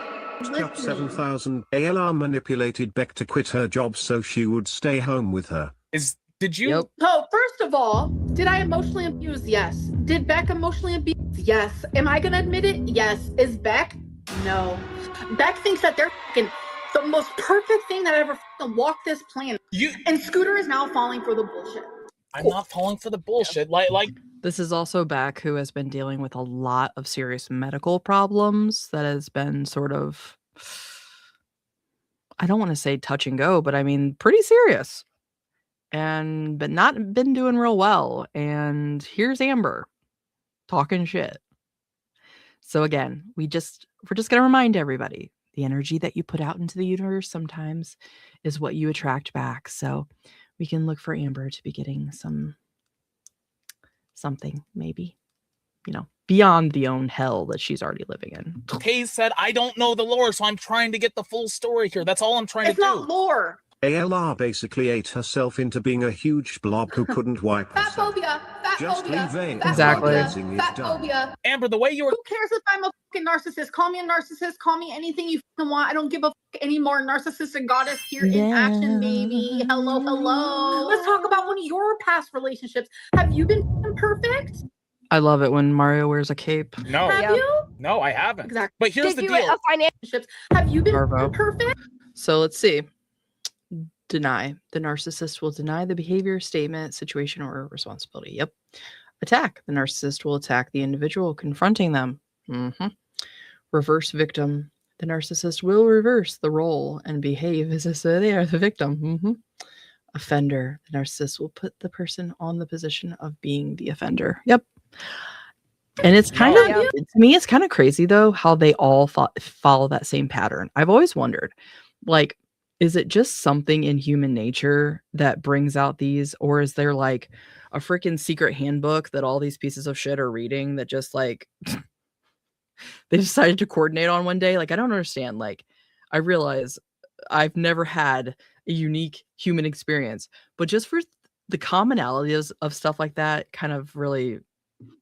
Up 7,000. ALR manipulated Beck to quit her job so she would stay home with her.
Did you?
Yep.
So, first of all, did I emotionally abuse? Yes. Did Beck emotionally abuse? Yes. Am I going to admit it? Yes. Is Beck? No. Beck thinks that they're the most perfect thing that ever walked this planet. And Scooter is now falling for the bullshit.
I'm not falling for the bullshit. Like
this is also Beck, who has been dealing with a lot of serious medical problems that has been sort of, I don't want to say touch and go, but I mean pretty serious. But not been doing real well. And here's Amber talking shit. So again, we're just gonna remind everybody, the energy that you put out into the universe sometimes is what you attract back. So we can look for Amber to be getting something, maybe, beyond the own hell that she's already living in.
Kay said, I don't know the lore, so I'm trying to get the full story here. That's all I'm trying to do.
It's not lore.
ALR basically ate herself into being a huge blob who couldn't wipe
Fat
herself.
phobia.
Just leave it.
Exactly.
Fat phobia.
Amber, the way you were...
Who cares if I'm a fucking narcissist? Call me a narcissist. Call me anything you fucking want. I don't give a fuck anymore. Narcissistic goddess here in action, baby. Hello, hello. Let's talk about one of your past relationships. Have you been perfect?
I love it when Mario wears a cape.
No.
Have you?
No, I haven't.
Exactly.
But here's the deal.
Have you been
Marvo.
perfect?
So let's see. Deny. The narcissist will deny the behavior, statement, situation, or responsibility. Yep. Attack. The narcissist will attack the individual confronting them. Reverse victim. The narcissist will reverse the role and behave as if they are the victim. Offender. The narcissist will put the person on the position of being the offender. Yep. And it's kind of, to me, it's kind of crazy, though, how they all follow that same pattern. I've always wondered, like, is it just something in human nature that brings out these, or is there like a freaking secret handbook that all these pieces of shit are reading that just like they decided to coordinate on one day? Like, I don't understand. Like, I realize I've never had a unique human experience, but just for the commonalities of stuff like that kind of really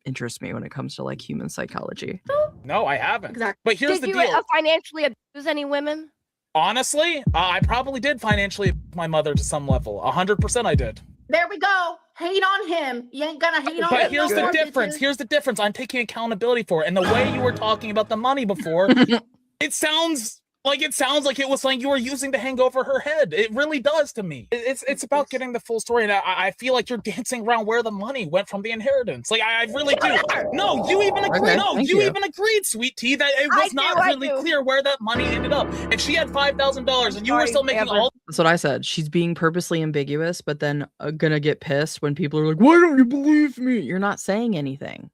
interests me when it comes to like human psychology.
No, I haven't.
Exactly.
But here's the deal.
Did you financially abuse any women?
Honestly, I probably did financially my mother to some level. 100% I did.
There we go. Hate on him. You ain't gonna hate on him.
But here's the difference. Here's the difference. I'm taking accountability for it. And the way you were talking about the money before, it sounds like it was something you were using to hang over her head. It really does to me. It's about getting the full story, and I feel like you're dancing around where the money went from the inheritance. Like I really do. No, you even agreed.
Okay,
you even agreed, Sweet Tea, that it was not really clear where that money ended up. If she had $5,000 and you were still making all.
That's what I said. She's being purposely ambiguous, but then gonna get pissed when people are like, "Why don't you believe me?" You're not saying anything.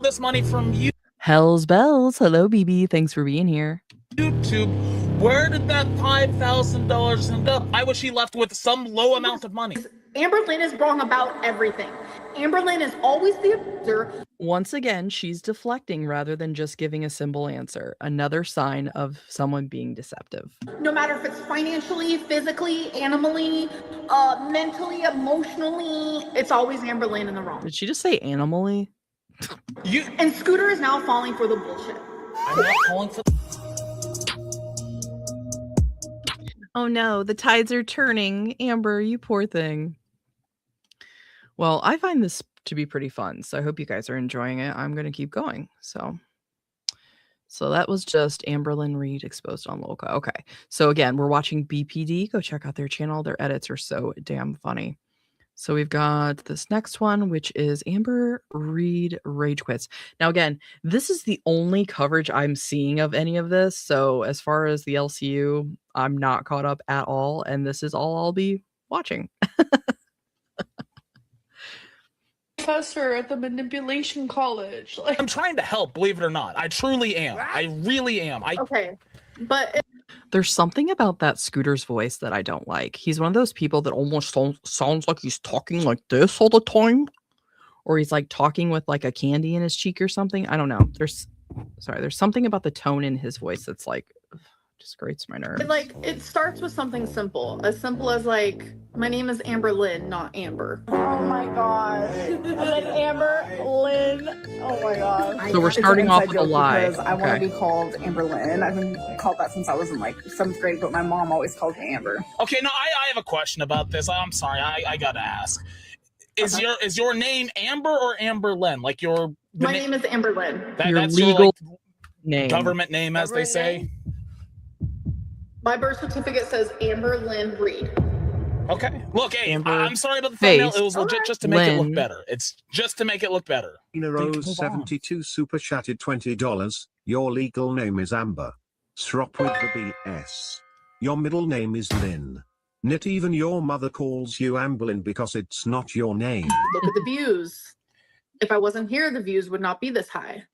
This money from you.
Hell's bells. Hello, BB. Thanks for being here.
YouTube, where did that $5,000 end up? I was she left with some low amount of money.
Amber Lynn is wrong about everything. Amber Lynn is always the abuser.
Once again, she's deflecting rather than just giving a simple answer. Another sign of someone being deceptive.
No matter if it's financially, physically, animally, mentally, emotionally, it's always Amber Lynn in the wrong.
Did she just say animally?
And Scooter is now falling for the bullshit.
I'm not falling for.
Oh no, the tides are turning. Amber, you poor thing. Well, I find this to be pretty fun, so I hope you guys are enjoying it. I'm going to keep going. So that was just Amberlyn Reed exposed on Loca. Okay, so again, we're watching BPD. Go check out their channel. Their edits are so damn funny. So we've got this next one, which is Amber Reed Rage Quits. Now, again, this is the only coverage I'm seeing of any of this. So as far as the LCU, I'm not caught up at all. And this is all I'll be watching.
Professor at the manipulation college. Like,
I'm trying to help, believe it or not. I truly am. I really am.
Okay, but...
There's something about that Scooter's voice that I don't like. He's one of those people that almost sounds like he's talking like this all the time. Or he's like talking with like a candy in his cheek or something. I don't know. There's something about the tone in his voice that's like just grates my nerves.
Like, it starts with something simple as like, my name is Amber Lynn, not Amber.
Oh my gosh. And then Amber Lynn. Oh my gosh.
So we're starting off with a lie.
I want to be called Amber Lynn. I've been called that since I was in like 7th grade, but my mom always called me Amber.
Okay, no, I have a question about this. I'm sorry, I gotta ask. Is your name Amber or Amber Lynn? Like
my name is Amber Lynn.
That's legal name.
Government name, as they say.
My birth certificate says Amber Lynn Reed.
Okay. Look, hey,
Amber
I'm sorry about the thumbnail.
Face
It was legit just to make it
Lynn.
look better. It's just to make it look better.
Ina Rose 72 super chatted $20. Your legal name is Amber. Strop with the BS. Your middle name is Lynn. Not even your mother calls you Amberlyn because it's not your name.
Look at the views. If I wasn't here, the views would not be this high.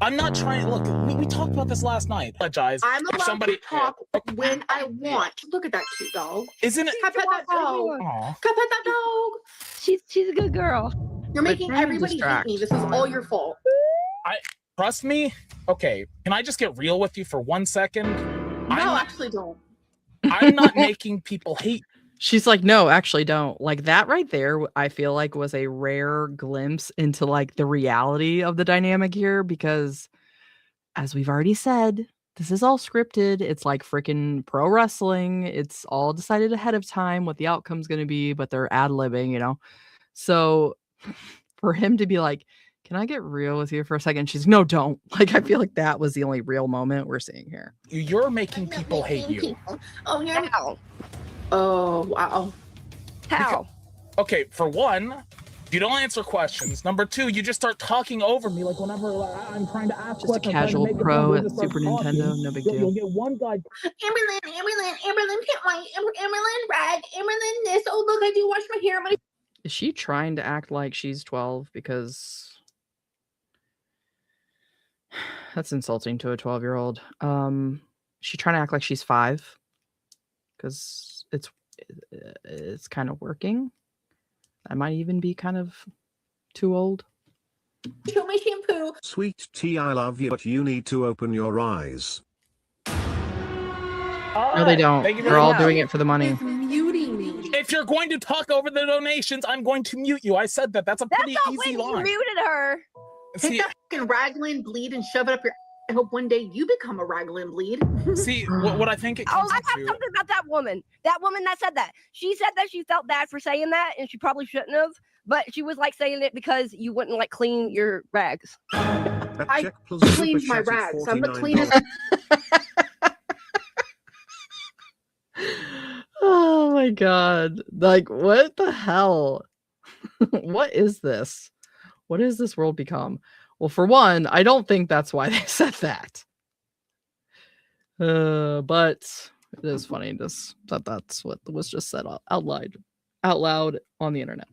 I'm not trying. Look, we talked about this last night. Apologize.
I'm allowed to talk when I want. Look at that cute dog.
Isn't it?
Can I pet that dog?
Aw.
Can I pet that dog?
She's a good girl.
You're making everybody hate me. This is all your fault.
Trust me. Okay, can I just get real with you for 1 second?
No, actually don't.
I'm not making people hate.
She's like, no, actually don't. Like that right there, I feel like was a rare glimpse into like the reality of the dynamic here because as we've already said, this is all scripted. It's like freaking pro wrestling. It's all decided ahead of time what the outcome's going to be, but they're ad-libbing, you know? So for him to be like, can I get real with you for a second? She's no, don't. Like, I feel like that was the only real moment we're seeing here.
You're making people hate you.
Oh, you're now. Oh, wow.
How?
Okay, for one, you don't answer questions. Number two, you just start talking over me like whenever I'm trying to ask
Just a casual pro at Super Nintendo, no big deal.
You'll get one guy.
Amberlyn, pit white, Amberlyn, rag, Amberlyn, this. Oh, look, I do wash my hair.
Is she trying to act like she's 12? Because that's insulting to a 12-year-old. She trying to act like she's 5? Because it's kind of working. I might even be kind of too old.
Show my shampoo.
Sweet Tea, I love you, but you need to open your eyes.
No, they don't.
Thank you
They're
very
all
much.
doing it for the money.
Muting me.
If you're going to talk over the donations, I'm going to mute you. I said that. That's a pretty
That's not
easy
when you
line.
muted her.
Take that fucking raglan, bleed, and shove it up your. I hope one day you become a raglan bleed.
See, what I think it comes
I have
to...
something about that woman. That woman that said that. She said that she felt bad for saying that, and she probably shouldn't have. But she was like saying it because you wouldn't like clean your rags.
I cleaned my rags. I'm the cleanest.
Oh my god. Like, what the hell? What is this? What has this world become? Well, for one, I don't think that's why they said that. But it is funny just that that's what was just said out loud on the internet.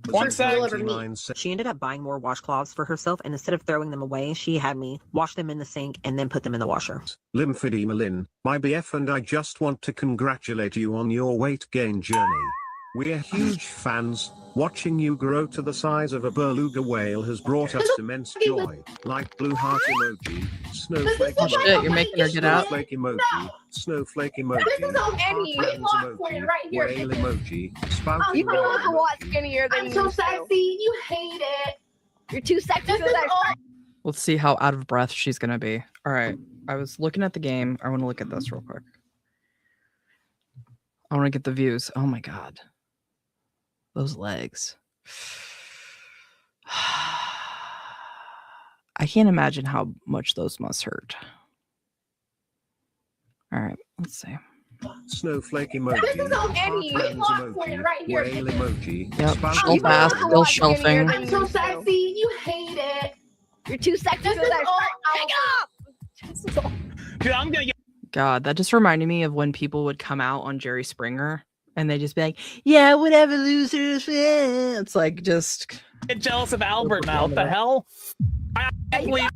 She ended up buying more washcloths for herself, and instead of throwing them away, she had me wash them in the sink and then put them in the washer.
Lymphedema Lynn, my BF and I just want to congratulate you on your weight gain journey. We're huge fans. Watching you grow to the size of a beluga whale has brought us immense joy. Like blue heart emoji, snowflake
Oh shit, you're making her get out?
snowflake emoji, snowflake emoji, heart hands emoji, whale emoji, spout
You can look a lot skinnier than
I'm so sexy. You hate it.
You're too sexy for that.
Let's see how out of breath she's gonna be. All right, I was looking at the game. I want to look at this real quick. I want to get the views. Oh my god, those legs. I can't imagine how much those must hurt. All right, let's see.
Snowflake emoji, heart hands emoji, whale emoji,
Yep,
spout
shelf ass, still shelving.
I'm so sexy. You hate it.
You're too sexy for that. Hang up.
Dude, I'm gonna get...
God, that just reminded me of when people would come out on Jerry Springer and they just be like, yeah, whatever, losers. Yeah. It's like, just
get jealous of Albert now. What the hell? I can't believe...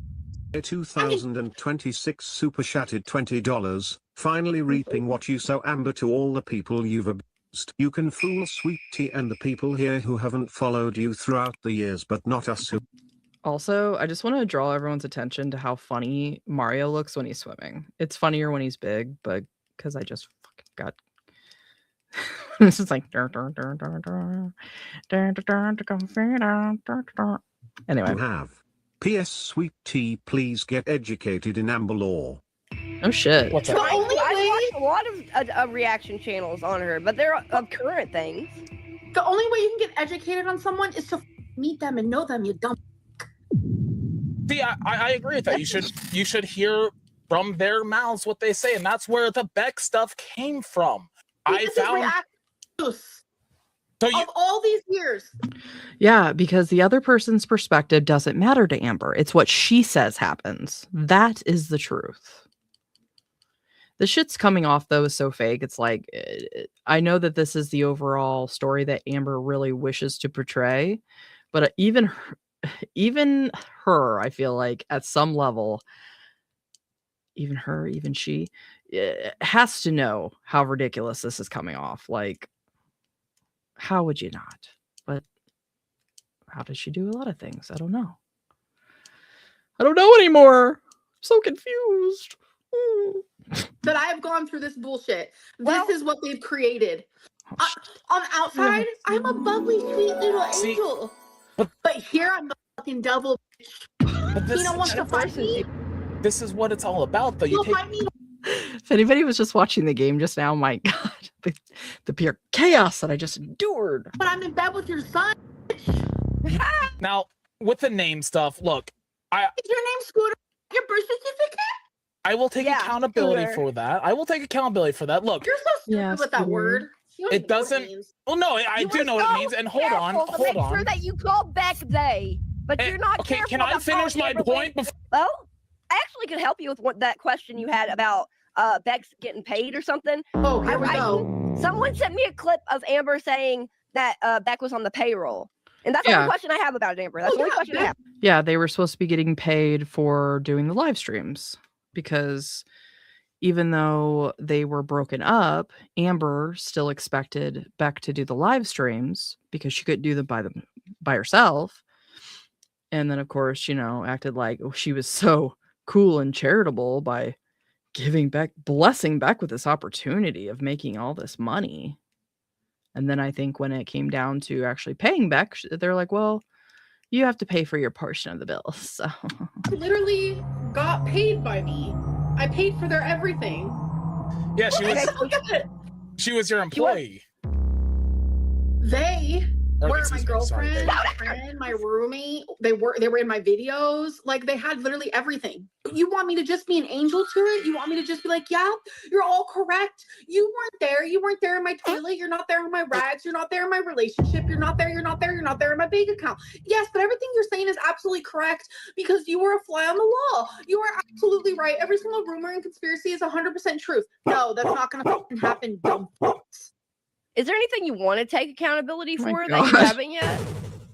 2026 super chatted $20. Finally reaping what you sow, Amber, to all the people you've abused. You can fool Sweet Tea and the people here who haven't followed you throughout the years, but not us who...
Also, I just want to draw everyone's attention to how funny Mario looks when he's swimming. It's funnier when he's big, but because I just fucking got... It's just like... Anyway.
You have. P.S. Sweet Tea, please get educated in Amber law.
Oh shit.
What's that? I watch a lot of reaction channels on her, but they're of current things.
The only way you can get educated on someone is to meet them and know them, you dumb.
See, I agree with that. You should hear from their mouths what they say, and that's where the Beck stuff came from. I found
of all these years.
Yeah, because the other person's perspective doesn't matter to Amber. It's what she says happens. That is the truth. The shit's coming off, though, is so fake. It's like, I know that this is the overall story that Amber really wishes to portray, but even her, I feel like, at some level, even she, has to know how ridiculous this is coming off. Like, how would you not? But how does she do a lot of things? I don't know. I don't know anymore. I'm so confused.
That I have gone through this bullshit. This is what they've created. On the outside, I'm a bubbly, sweet little angel. But here I'm the fucking devil.
But this,
Tina wants to fight me.
This is what it's all about, though. You take...
If anybody was just watching the game just now, my God, the pure chaos that I just endured.
But I'm in bed with your son.
Now, with the name stuff, look,
Is your name Scooter? Your birth certificate?
I will take accountability for that. I will take accountability for that. Look,
you're so stupid with that word.
It doesn't. Well, no, I do know what it means. And hold on.
Make sure that you call Beck they, but you're not
okay,
careful.
Can I finish my point?
Well, I actually can help you with that question you had about Beck's getting paid or something.
Oh, here we go.
Someone sent me a clip of Amber saying that Beck was on the payroll. And that's the only question I have about it, Amber. That's the only question I have.
Yeah, they were supposed to be getting paid for doing the live streams because even though they were broken up, Amber still expected Beck to do the live streams because she couldn't do them by herself. And then, of course, acted like she was so cool and charitable by blessing Beck with this opportunity of making all this money. And then I think when it came down to actually paying Beck, they're like, well, you have to pay for your portion of the bills. So
Literally got paid by me. I paid for their everything.
Yeah, she was.
I don't get it.
She was your employee.
They
Or,
were
excuse
my
me,
girlfriend,
sorry,
my friend, my roommate. They were in my videos. Like they had literally everything. You want me to just be an angel to it? You want me to just be like, yeah, you're all correct. You weren't there. You weren't there in my toilet. You're not there in my rags. You're not there in my relationship. You're not there. You're not there. You're not there in my bank account. Yes, but everything you're saying is absolutely correct because you were a fly on the wall. You are absolutely right. Every single rumor and conspiracy is 100% truth. No, that's not going to fucking happen, dumb fucks.
Is there anything you want to take accountability
Oh my
for that you
God.
haven't yet?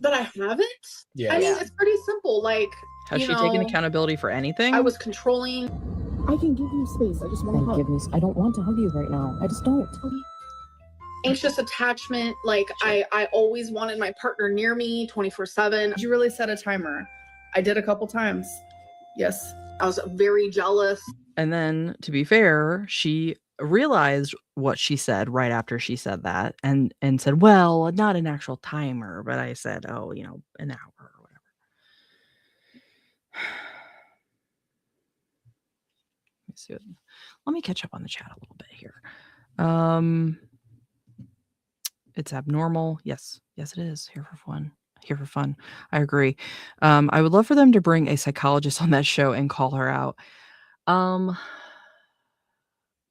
That I haven't?
Yeah.
I mean, it's pretty simple. Like,
Has
you
she
know,
taken accountability for anything?
I was controlling.
I can give you space. I just want to hug. Give me. I don't want to hug you right now. I just don't.
Anxious attachment. Like, I always wanted my partner near me 24/7.
Did you really set a timer? I did a couple times. Yes.
I was very jealous.
And then, to be fair, she realized what she said right after she said that and said, well, not an actual timer, but I said, oh, you know, an hour or whatever. Let me see let me catch up on the chat a little bit here. It's abnormal. Yes, it is. Here for fun. I agree. I would love for them to bring a psychologist on that show and call her out.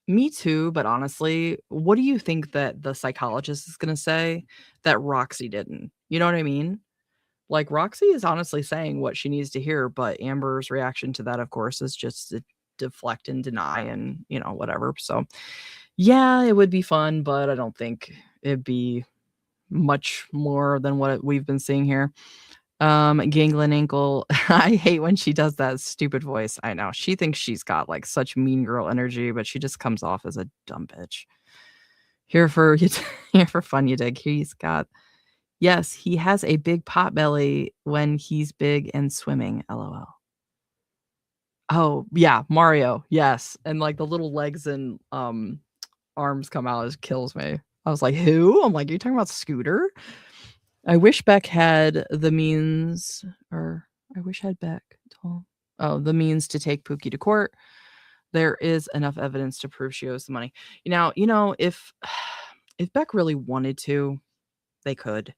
Me too, but honestly, what do you think that the psychologist is gonna say that Roxy didn't? You know what I mean? Like, Roxy is honestly saying what she needs to hear, but Amber's reaction to that, of course, is just to deflect and deny and, you know, whatever. So, yeah, it would be fun, but I don't think it'd be much more than what we've been seeing here. Ganglin Ankle. I hate when she does that stupid voice. I know. She thinks she's got like such mean girl energy, but she just comes off as a dumb bitch. Here for fun, you dig. Yes, he has a big pot belly when he's big and swimming. LOL. Oh, yeah, Mario. Yes. And like the little legs and arms come out, it kills me. I was like, who? I'm like, are you talking about Scooter? I wish Beck had the means, or I wish I had Beck. The means to take Pookie to court. There is enough evidence to prove she owes the money. Now, you know, if Beck really wanted to, they could.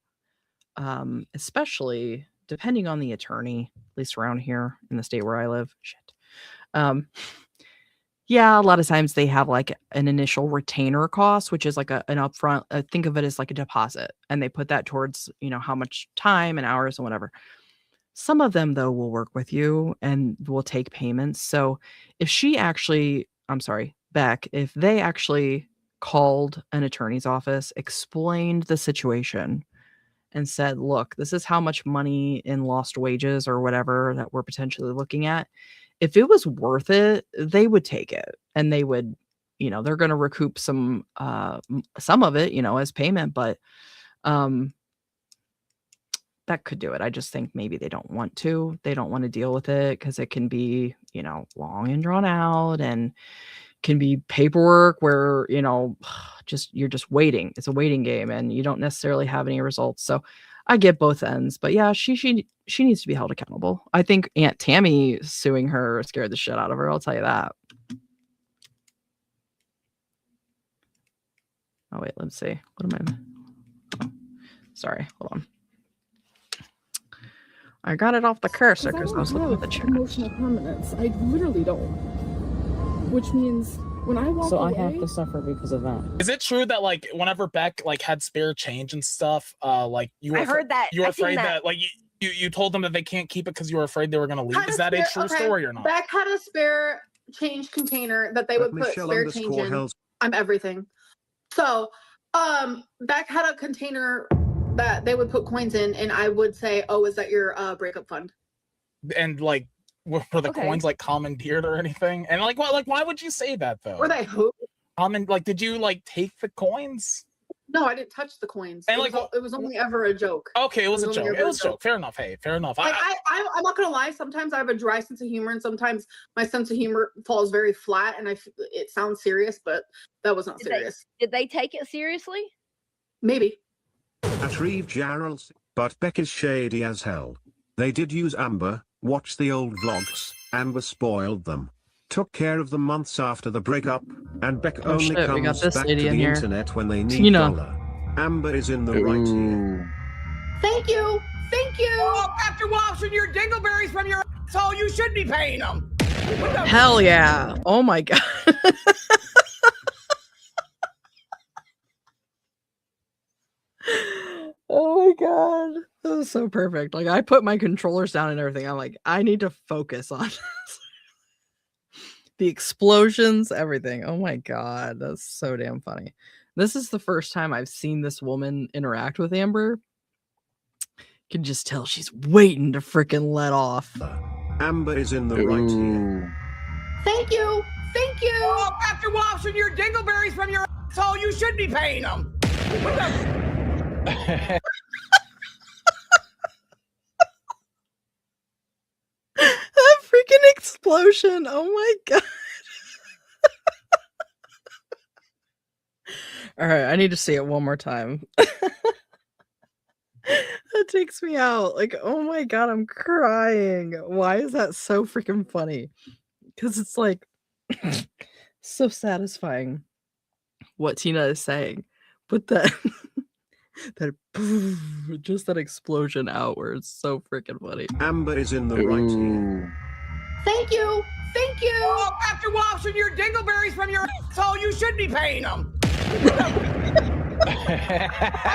Especially depending on the attorney, at least around here in the state where I live. Shit. Yeah, a lot of times they have like an initial retainer cost, which is like an upfront. Think of it as like a deposit, and they put that towards, you know, how much time and hours and whatever. Some of them though will work with you and will take payments. So if Beck, if they actually called an attorney's office, explained the situation, and said, look, this is how much money in lost wages or whatever that we're potentially looking at. If it was worth it, they would take it and they would, you know, they're going to recoup some of it, you know, as payment, but that could do it. I just think maybe they don't want to. They don't want to deal with it because it can be, you know, long and drawn out and can be paperwork where, you know, you're just waiting. It's a waiting game and you don't necessarily have any results. So I get both ends, but yeah, she needs to be held accountable. I think Aunt Tammy suing her scared the shit out of her. I'll tell you that. Oh wait, let's see. What am I? Oh, sorry, hold on. I got it off the cursor because I was looking at the chat.
Emotional permanence. I literally don't. Which means when I walk away,
I have to suffer because of that.
Is it true that like whenever Beck like had spare change and stuff, like you were
I heard that.
you were
I seen
afraid
that.
that like you told them that they can't keep it because you were afraid they were going to leave? Is that a true story or not?
Beck had a spare change container that they would put spare change in. I'm everything. So, Beck had a container that they would put coins in, and I would say, "Oh, is that your breakup fund?"
And like, were the coins like commandeered or anything? And like, why would you say that though?
Were they who?
Like, did you like take the coins?
No, I didn't touch the coins.
And
it was only ever a joke.
Okay, it was a joke. It was a joke. Fair enough. Hey, fair enough.
Like, I'm not gonna lie. Sometimes I have a dry sense of humor, and sometimes my sense of humor falls very flat, and it sounds serious, but that was not serious.
Did they take it seriously?
Maybe.
At Reeve Jarrell, but Beck is shady as hell. They did use Amber. Watch the old vlogs. Amber spoiled them. Took care of them months after the breakup, and Beck
Oh,
only
shit, we got
comes
this
back
lady
to
in
the
here.
internet when they need
Tina.
dollar. Amber is in the right here.
Thank you. Thank you.
Well, after washing your dingleberries from your asshole, you should be paying them.
Hell yeah. Oh my god. Oh my god. That was so perfect. Like, I put my controllers down and everything. I'm like, I need to focus on this. The explosions, everything. Oh my god. That's so damn funny. This is the first time I've seen this woman interact with Amber. Can just tell she's waiting to freaking let off.
Amber is in the right here.
Thank you. Thank you.
Well, after washing your dingleberries from your asshole, you should be paying them.
That freaking explosion. Oh my god. All right, I need to see it one more time. That takes me out. Like, oh my god, I'm crying. Why is that so freaking funny? Because it's like so satisfying what Tina is saying. But that just that explosion outwards, so freaking funny.
Amber is in the right here.
Thank you. Thank you.
Well, after washing your dingleberries from your asshole, you should be paying them. I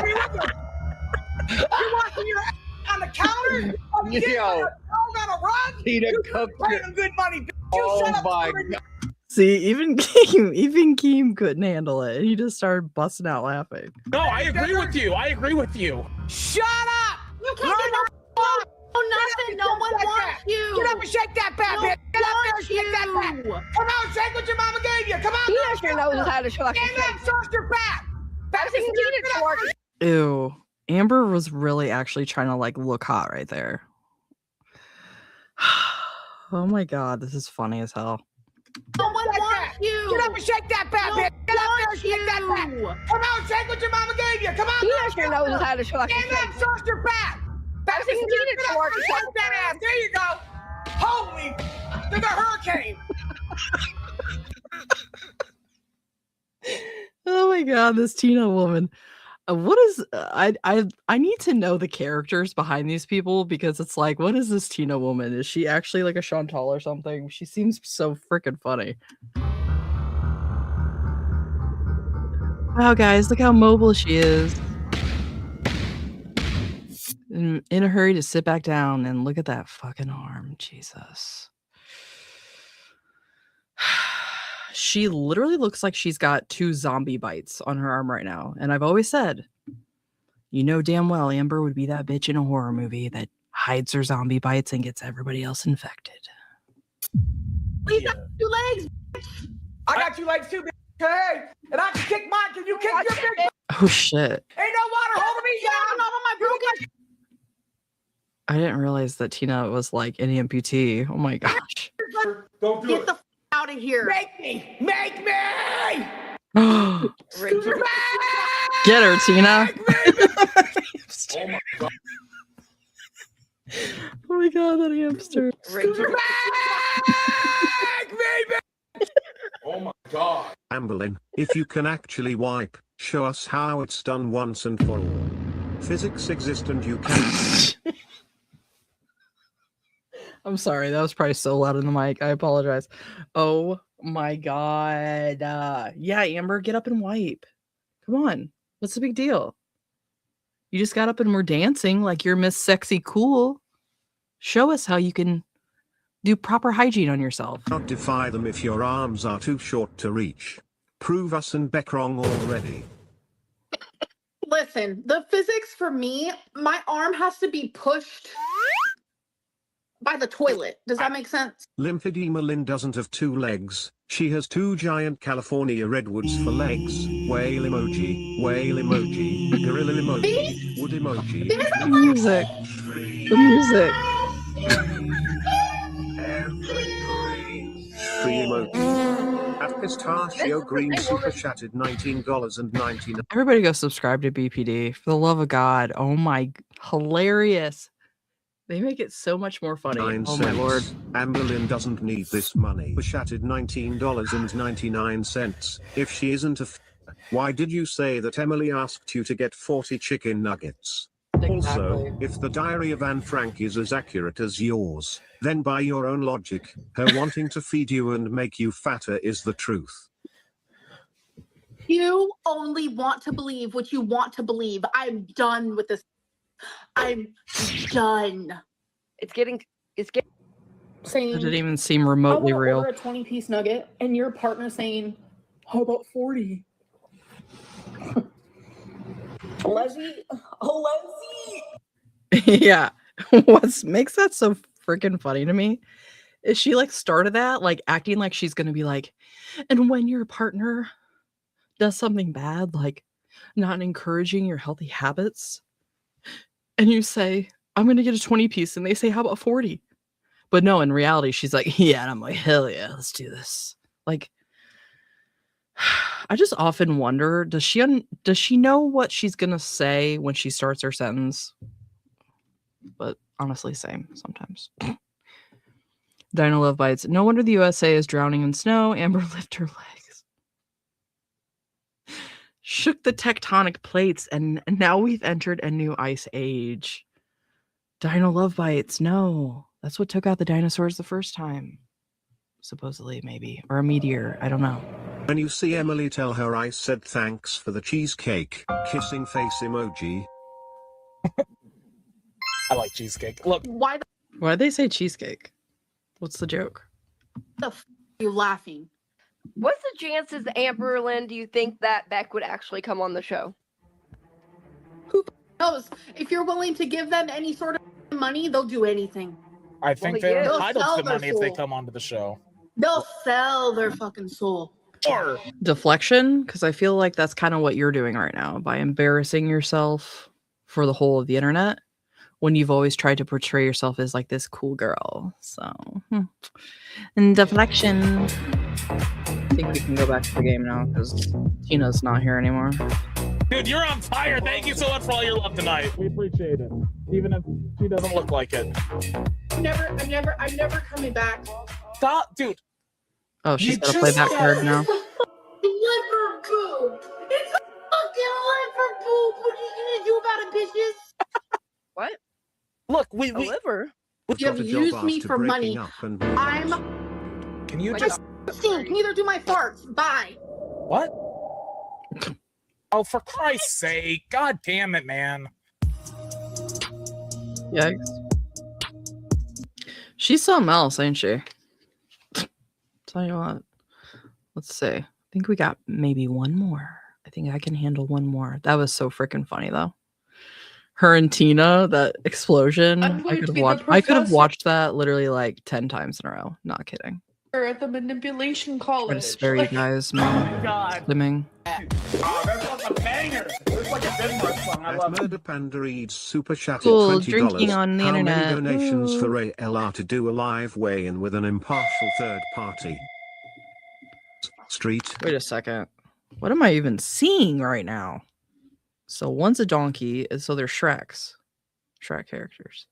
mean, you're washing your ass on the counter?
Yo.
On a rug?
Tina
You
cooked
pay
it.
them good money. You
Oh
shut up.
my god.
See, even Keem couldn't handle it. He just started busting out laughing.
No, I agree with you. I agree with you.
Shut up!
You can't get no nothing. No one wants you.
Get up and shake that bat, bitch. Get up there and shake that bat. Come on, shake what your mama gave you. Come on.
Tina sure knows how to fucking
Stand up, search your back.
I've seen Tina twerk.
Ew. Amber was really actually trying to like look hot right there. Oh my god, this is funny as hell.
No one wants you.
Get up and shake that bat, bitch. Get up there and shake that bat. Come on, shake what your mama gave you. Come on.
Tina sure knows how to fucking
Stand up, search your back.
I've seen Tina twerk.
Shake that ass. There you go. Holy, there's a hurricane.
Oh my god, this Tina woman. What is I need to know the characters behind these people because it's like, what is this Tina woman? Is she actually like a Chantal or something? She seems so freaking funny. Wow, guys, look how mobile she is. In a hurry to sit back down and look at that fucking arm. Jesus. She literally looks like she's got 2 zombie bites on her arm right now. And I've always said, you know damn well Amber would be that bitch in a horror movie that hides her zombie bites and gets everybody else infected.
You got 2 legs.
I got 2 legs too, bitch. Hey, and I can kick mine. Can you kick your big?
Oh shit.
Ain't no water holding me down.
Off of my broken.
I didn't realize that Tina was like an amputee. Oh my gosh.
Don't do
Get the out of here.
Make me. Make me.
Get her, Tina.
Oh my god.
Oh my god, that hamster.
Oh my god.
Amberlynn, if you can actually wipe, show us how it's done once and for all. Physics exist and you can.
I'm sorry, that was probably so loud in the mic. I apologize. Oh my god. Yeah, Amber, get up and wipe. Come on. What's the big deal? You just got up and were dancing like you're Miss Sexy Cool. Show us how you can do proper hygiene on yourself.
Not defy them if your arms are too short to reach. Prove us and Beck wrong already.
Listen, the physics for me, my arm has to be pushed by the toilet. Does that make sense?
Lymphedema Lynn doesn't have 2 legs. She has 2 giant California redwoods for legs. Whale emoji, gorilla emoji, wood emoji.
The music. The music.
Free emoji. At Pistachio Green Super Chatted $19.99.
Everybody go subscribe to BPD. For the love of God. Oh my, hilarious. They make it so much more funny.
9
Oh my lord.
cents. Amberlynn doesn't need this money. Shattered $19.99. If she isn't a why did you say that Emily asked you to get 40 chicken nuggets? Also, if the diary of Anne Frank is as accurate as yours, then by your own logic, her wanting to feed you and make you fatter is the truth.
You only want to believe what you want to believe. I'm done with this. I'm done.
It's getting
saying.
It didn't even seem remotely
I
real.
order a 20-piece nugget, and your partner saying, "How about 40?"
Leslie,
Yeah. What makes that so freaking funny to me is she like started that like acting like she's gonna be like, and when your partner does something bad, like not encouraging your healthy habits, and you say, I'm gonna get a 20-piece, and they say, how about 40? But no, in reality, she's like, yeah, and I'm like, hell yeah, let's do this. Like, I just often wonder, does she know what she's gonna say when she starts her sentence? But honestly, same sometimes. Dino Love Bites. No wonder the USA is drowning in snow. Amber lift her legs. Shook the tectonic plates, and now we've entered a new ice age. Dino Love Bites. No, that's what took out the dinosaurs the first time. Supposedly, maybe. Or a meteor. I don't know.
When you see Emily, tell her I said thanks for the cheesecake. Kissing face emoji.
I like cheesecake. Look.
Why'd they say cheesecake? What's the joke?
The f are you laughing?
What's the chances, Amberlynn, do you think that Beck would actually come on the show?
Who knows? If you're willing to give them any sort of money, they'll do anything.
I think they're entitled to money if they come onto the show.
They'll sell their fucking soul.
Or
deflection, because I feel like that's kind of what you're doing right now by embarrassing yourself for the whole of the internet when you've always tried to portray yourself as like this cool girl. So, and deflection. I think we can go back to the game now because Tina's not here anymore.
Dude, you're on fire. Thank you so much for all your love tonight. We appreciate it. Even if she doesn't look like it.
I'm never coming back.
Stop, dude.
Oh, she's gotta play that card now.
Liverpool. It's a fucking Liverpool. What are you gonna do about it, bitches?
What?
Look, we
liver.
You have used me for money.
Can you just
stink? Neither do my farts. Bye.
What? Oh, for Christ's sake! God damn it, man!
Yikes. She's something else, ain't she? Tell you what. Let's see. I think we got maybe one more. I think I can handle one more. That was so freaking funny, though. Her and Tina, that explosion. I could have watched that literally like 10 times in a row. Not kidding.
At the manipulation college.
Try to spare you guys, man. Slimming.
That's a banger. It's like a Denmark song. I love it.
Murder Panda reads super chatted
Cool,
$20.
drinking on the
How
internet.
many donations
Ooh.
for Ray LR to do a live weigh-in with an impartial third party? Street.
Wait a second. What am I even seeing right now? So one's a donkey, and so they're Shrek characters.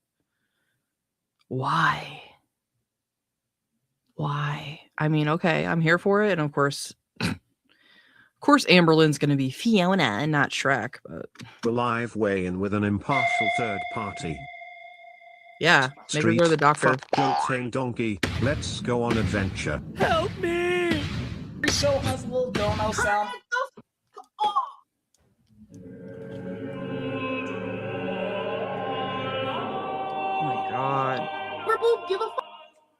Why? I mean, okay, I'm here for it, and of course, Amberlynn's gonna be Fiona and not Shrek, but
A live weigh-in with an impartial third party.
yeah, maybe we're the doctor.
Fuck goat donkey. Let's go on adventure.
Help me! Every show has a little dono sound.
Oh my god.
Liverpool, give a fuck.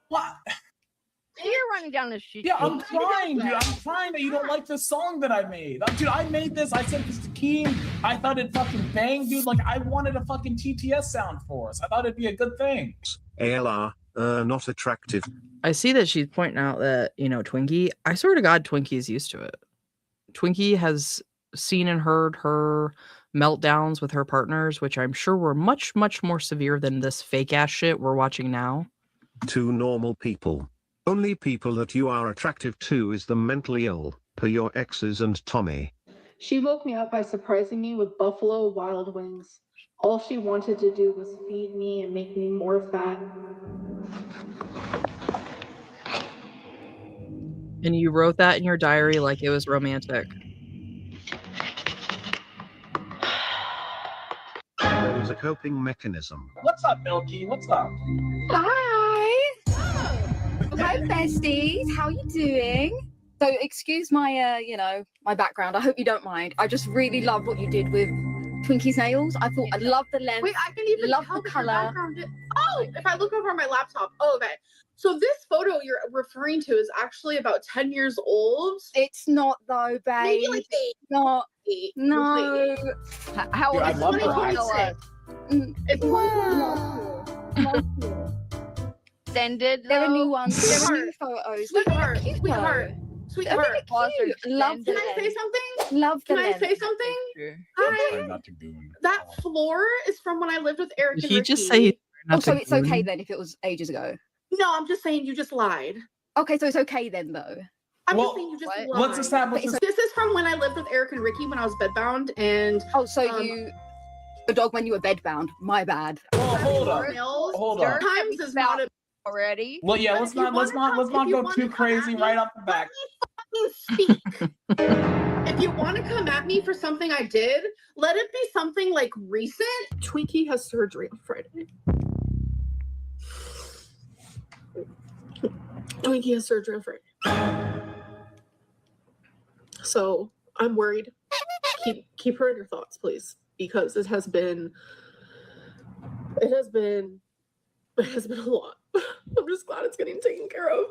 What?
You're running down this shit.
Yeah, I'm crying, dude. I'm crying that you don't like the song that I made. Dude, I made this. I sent this to Keen. I thought it fucking banged, dude. Like, I wanted a fucking TTS sound for us. I thought it'd be a good thing.
ALR, not attractive.
I see that she's pointing out that, Twinkie, I swear to God, Twinkie's used to it. Twinkie has seen and heard her meltdowns with her partners, which I'm sure were much, much more severe than this fake ass shit we're watching now.
Two normal people. Only people that you are attractive to is the mentally ill, per your exes and Tommy.
She woke me up by surprising me with Buffalo Wild Wings. All she wanted to do was feed me and make me more fat.
And you wrote that in your diary like it was romantic.
It was a coping mechanism.
What's up, Milky? What's up?
Hi. Hi, besties. How you doing? So, excuse my, my background. I hope you don't mind. I just really love what you did with Twinkie's nails. I thought I love the length.
Wait, I can even
love
tell
the
that your
color.
background oh, if I look over my laptop. Oh, okay. So this photo you're referring to is actually about 10 years old.
It's not though, babe.
Maybe like 8.
Not.
Eight.
No. How
Dude,
old
I
is
love
it?
the eyes.
It's
Extended. There are new ones. There are new photos.
Sweetheart,
Sweetheart.
Sweetheart.
Cute. Love the
Can I say
lens.
something?
Love the
Can I
lens.
say something?
Try not to goon.
That floor is from when I lived with Eric
Did
and
he
Ricky.
just say
Oh, so
nothing
it's okay
goon?
then if it was ages ago.
No, I'm just saying you just lied.
Okay, so it's okay then though.
I'm
Well,
just saying you just lied.
let's establish
This is from when I lived with Eric and Ricky when I was bedbound, and
Oh, so you the dog when you were bedbound. My bad.
Well, hold up. Hold up.
Times is not a
Already.
Well, yeah,
But
let's
if you
not go too crazy right off the back.
you speak. If you want to come at me for something I did, let it be something like recent.
Twinkie has surgery on Friday. Twinkie has surgery on Friday. So I'm worried. Keep her in your thoughts, please, because it has been a lot. I'm just glad it's getting taken care of.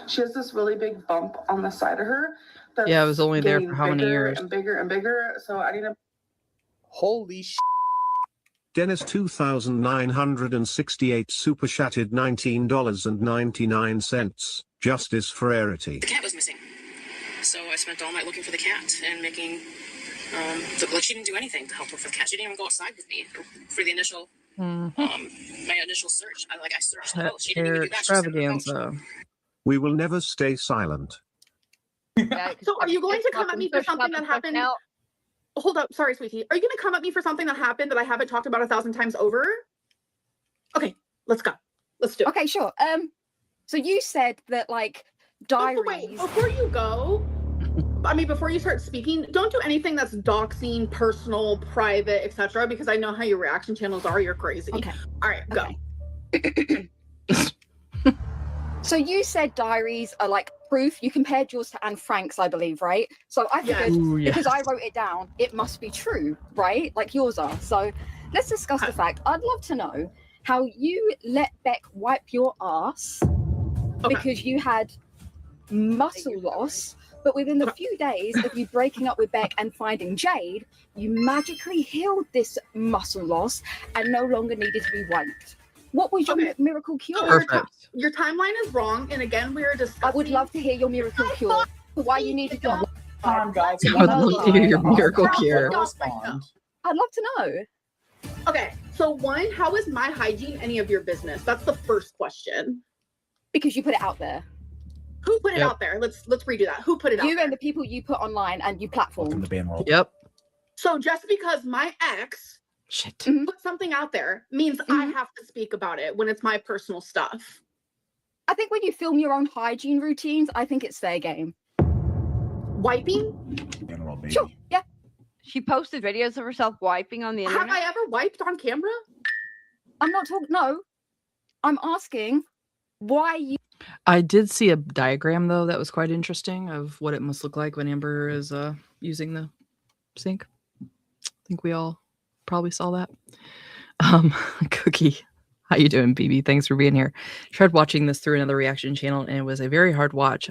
She has this really big bump on the side of her. That's
Yeah, I was only there
getting
for how many
bigger
years?
and bigger and bigger. So I need to.
Holy shit.
Dennis 2,968 super chatted $19.99. Justice for Rarity.
The cat was missing. So I spent all night looking for the cat and making, like she didn't do anything to help her for the cat. She didn't even go outside with me for the initial, my initial search. I searched the
Pet
house. She didn't
care
even do that. She sat on the couch.
extravaganza.
We will never stay silent.
So are you going to come at me for something that happened? Hold up, sorry, sweetie. Are you going to come at me for something that happened that I haven't talked about 1,000 times over? Okay, let's go. Let's do it.
Okay, sure. So you said that like diaries.
Wait, before you go, before you start speaking, don't do anything that's doxing, personal, private, etc. Because I know how your reaction channels are. You're crazy.
Okay.
All right, go.
So you said diaries are like proof. You compared yours to Anne Frank's, I believe, right? So I figured
Ooh, yes.
because I wrote it down, it must be true, right? Like yours are. So let's discuss the fact. I'd love to know how you let Beck wipe your ass because you had muscle loss, but within a few days of you breaking up with Beck and finding Jade, you magically healed this muscle loss and no longer needed to be wiped. What was your miracle cure?
Your timeline is wrong, and again, we are discussing.
I would love to hear your miracle cure. Why you needed to.
Time, guys.
I would love to hear your miracle cure.
I'd love to know.
Okay, so one, how is my hygiene any of your business? That's the first question.
Because you put it out there.
Who put it out there? Let's redo that. Who put it out
You
there?
and the people you put online and you platform.
Yep.
So just because my ex put something out there means I have to speak about it when it's my personal stuff.
I think when you film your own hygiene routines, I think it's fair game.
Wiping?
Sure, yeah.
She posted videos of herself wiping on the internet.
Have I ever wiped on camera?
I'm not talking. No, I'm asking why you.
I did see a diagram though that was quite interesting of what it must look like when Amber is using the sink. I think we all probably saw that. Cookie, how you doing, BB? Thanks for being here. Tried watching this through another reaction channel and it was a very hard watch.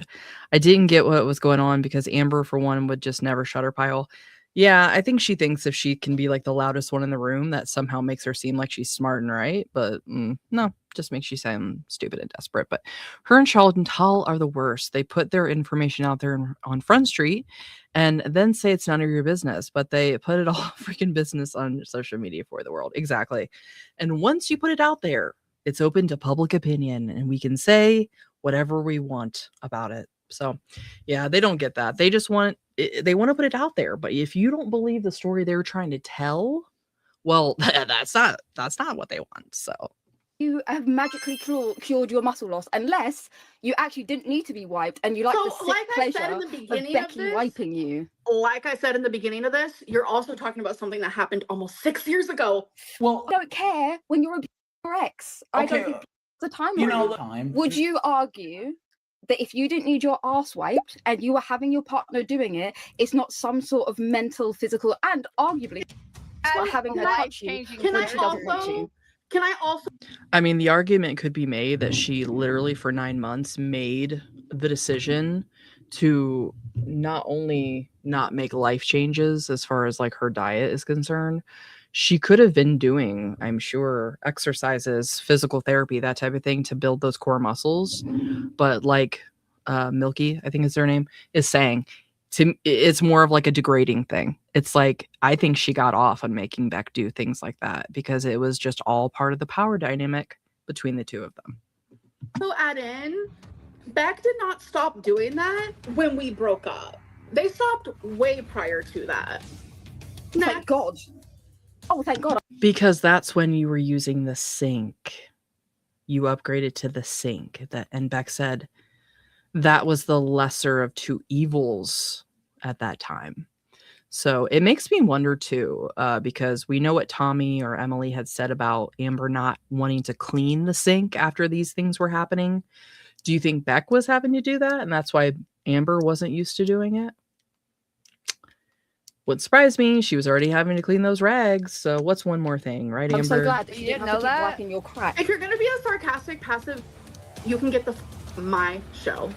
I didn't get what was going on because Amber, for one, would just never shut her pile. Yeah, I think she thinks if she can be like the loudest one in the room, that somehow makes her seem like she's smart and right. But no, just makes you sound stupid and desperate. But her and Chantal are the worst. They put their information out there on Front Street and then say it's none of your business. But they put it all freaking business on social media for the world. Exactly. And once you put it out there, it's open to public opinion and we can say whatever we want about it. So yeah, they don't get that. They just want to put it out there. But if you don't believe the story they're trying to tell, Well, that's not what they want. So
you have magically cured your muscle loss, unless you actually didn't need to be wiped and you like the sick pleasure of Becky wiping you.
Like I said in the beginning of this, you're also talking about something that happened almost 6 years ago.
Well, I don't care when you're your ex. I don't think the time. Would you argue that if you didn't need your ass wiped and you were having your partner doing it, it's not some sort of mental, physical, and arguably having her touch you?
Can I also?
I mean, the argument could be made that she literally for 9 months made the decision to not only not make life changes as far as like her diet is concerned, she could have been doing, I'm sure, exercises, physical therapy, that type of thing to build those core muscles. But like Milky, I think is her name, is saying, it's more of like a degrading thing. It's like, I think she got off on making Beck do things like that because it was just all part of the power dynamic between the two of them.
So add in, Beck did not stop doing that when we broke up. They stopped way prior to that.
Thank God. Oh, thank God.
Because that's when you were using the sink. You upgraded to the sink. And Beck said that was the lesser of two evils at that time. So it makes me wonder too, because we know what Tommy or Emily had said about Amber not wanting to clean the sink after these things were happening. Do you think Beck was having to do that and that's why Amber wasn't used to doing it? Wouldn't surprise me. She was already having to clean those rags. So what's one more thing, right, Amber?
I'm so glad that you didn't know that. Wiping your crack.
If you're gonna be a sarcastic passive, you can get my show.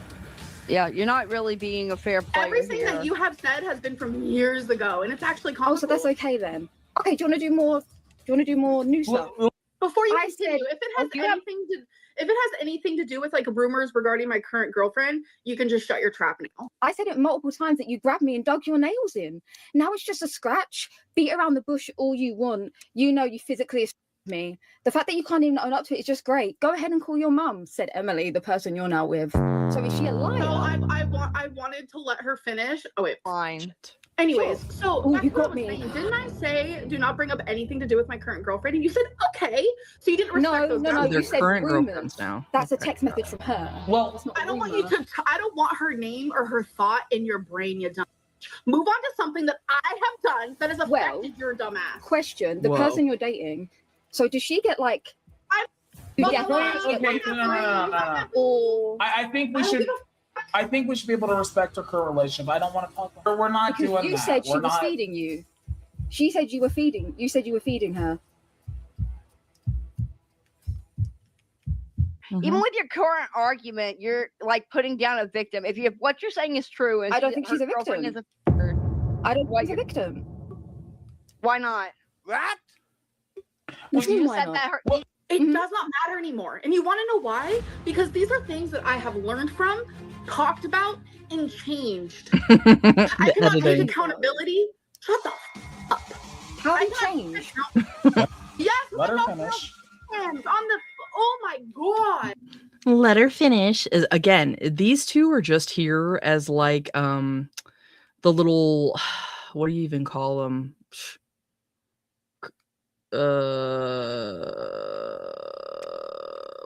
Yeah, you're not really being a fair player.
Everything that you have said has been from years ago, and it's actually
comical. Oh, so that's okay then. Okay, do you want to do more? Do you want to do more new stuff?
Before you continue, if it has anything to do with like rumors regarding my current girlfriend, you can just shut your trap now.
I said it multiple times that you grabbed me and dug your nails in. Now it's just a scratch. Beat around the bush all you want. You know you physically me. The fact that you can't even own up to it is just great. Go ahead and call your mum, said Emily, the person you're now with. So is she a liar?
No, I wanted to let her finish. Oh wait,
fine.
Anyways, so
you got me.
Didn't I say do not bring up anything to do with my current girlfriend? And you said okay. So you didn't respect those.
No. You said
current
rumors.
girlfriends now.
That's a text message from her.
Well,
I don't want you to. I don't want her name or her thought in your brain. You dumb. Move on to something that I have done that has affected your dumb ass.
Question: the person you're dating. So does she get like?
I think we should be able to respect her current relationship. I don't want to talk about her. We're not doing that.
You said she was feeding you. She said you were feeding. You said you were feeding her.
Even with your current argument, you're like putting down a victim. If what you're saying is true, and
I don't think she's a victim. I don't think she's a victim.
Why not?
What?
You just said that
it does not matter anymore. And you want to know why? Because these are things that I have learned from, talked about, and changed. I cannot take accountability. Shut the up.
How do you change?
Yes,
let her finish.
On the oh my god.
Let her finish. Again, these two are just here as like the little, what do you even call them?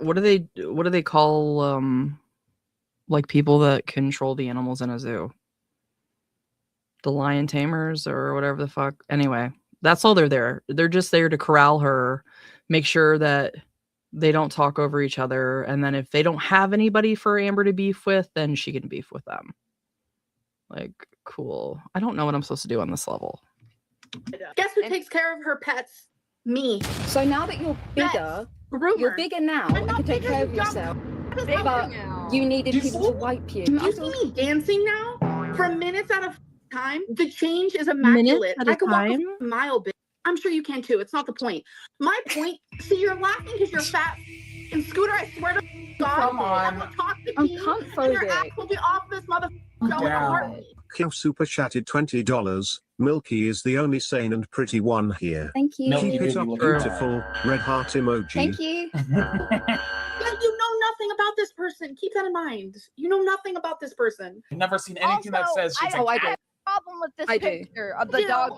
What do they call like people that control the animals in a zoo? The lion tamers or whatever the fuck. Anyway, that's all they're there. They're just there to corral her, make sure that they don't talk over each other, and then if they don't have anybody for Amber to beef with, then she can beef with them. Like, cool. I don't know what I'm supposed to do on this level.
Guess who takes care of her pets? Me.
So now that you're bigger, you're bigger now and can take care of yourself. But you needed people to wipe you.
Do you see me dancing now? For minutes at a time? The change is immaculate. I can walk a mile, bitch. I'm sure you can too. It's not the point. My point, see, you're laughing because you're fat. And Scooter, I swear to God,
come on.
I'm comfortable.
Your ass will be off this motherfucker.
Kyo super chatted $20. Milky is the only sane and pretty one here.
Thank you.
Keep it up, beautiful. Red heart emoji.
Thank you.
Yeah, you know nothing about this person. Keep that in mind. You know nothing about this person.
I've never seen anything that says she's
I do. Problem with this picture of the dog.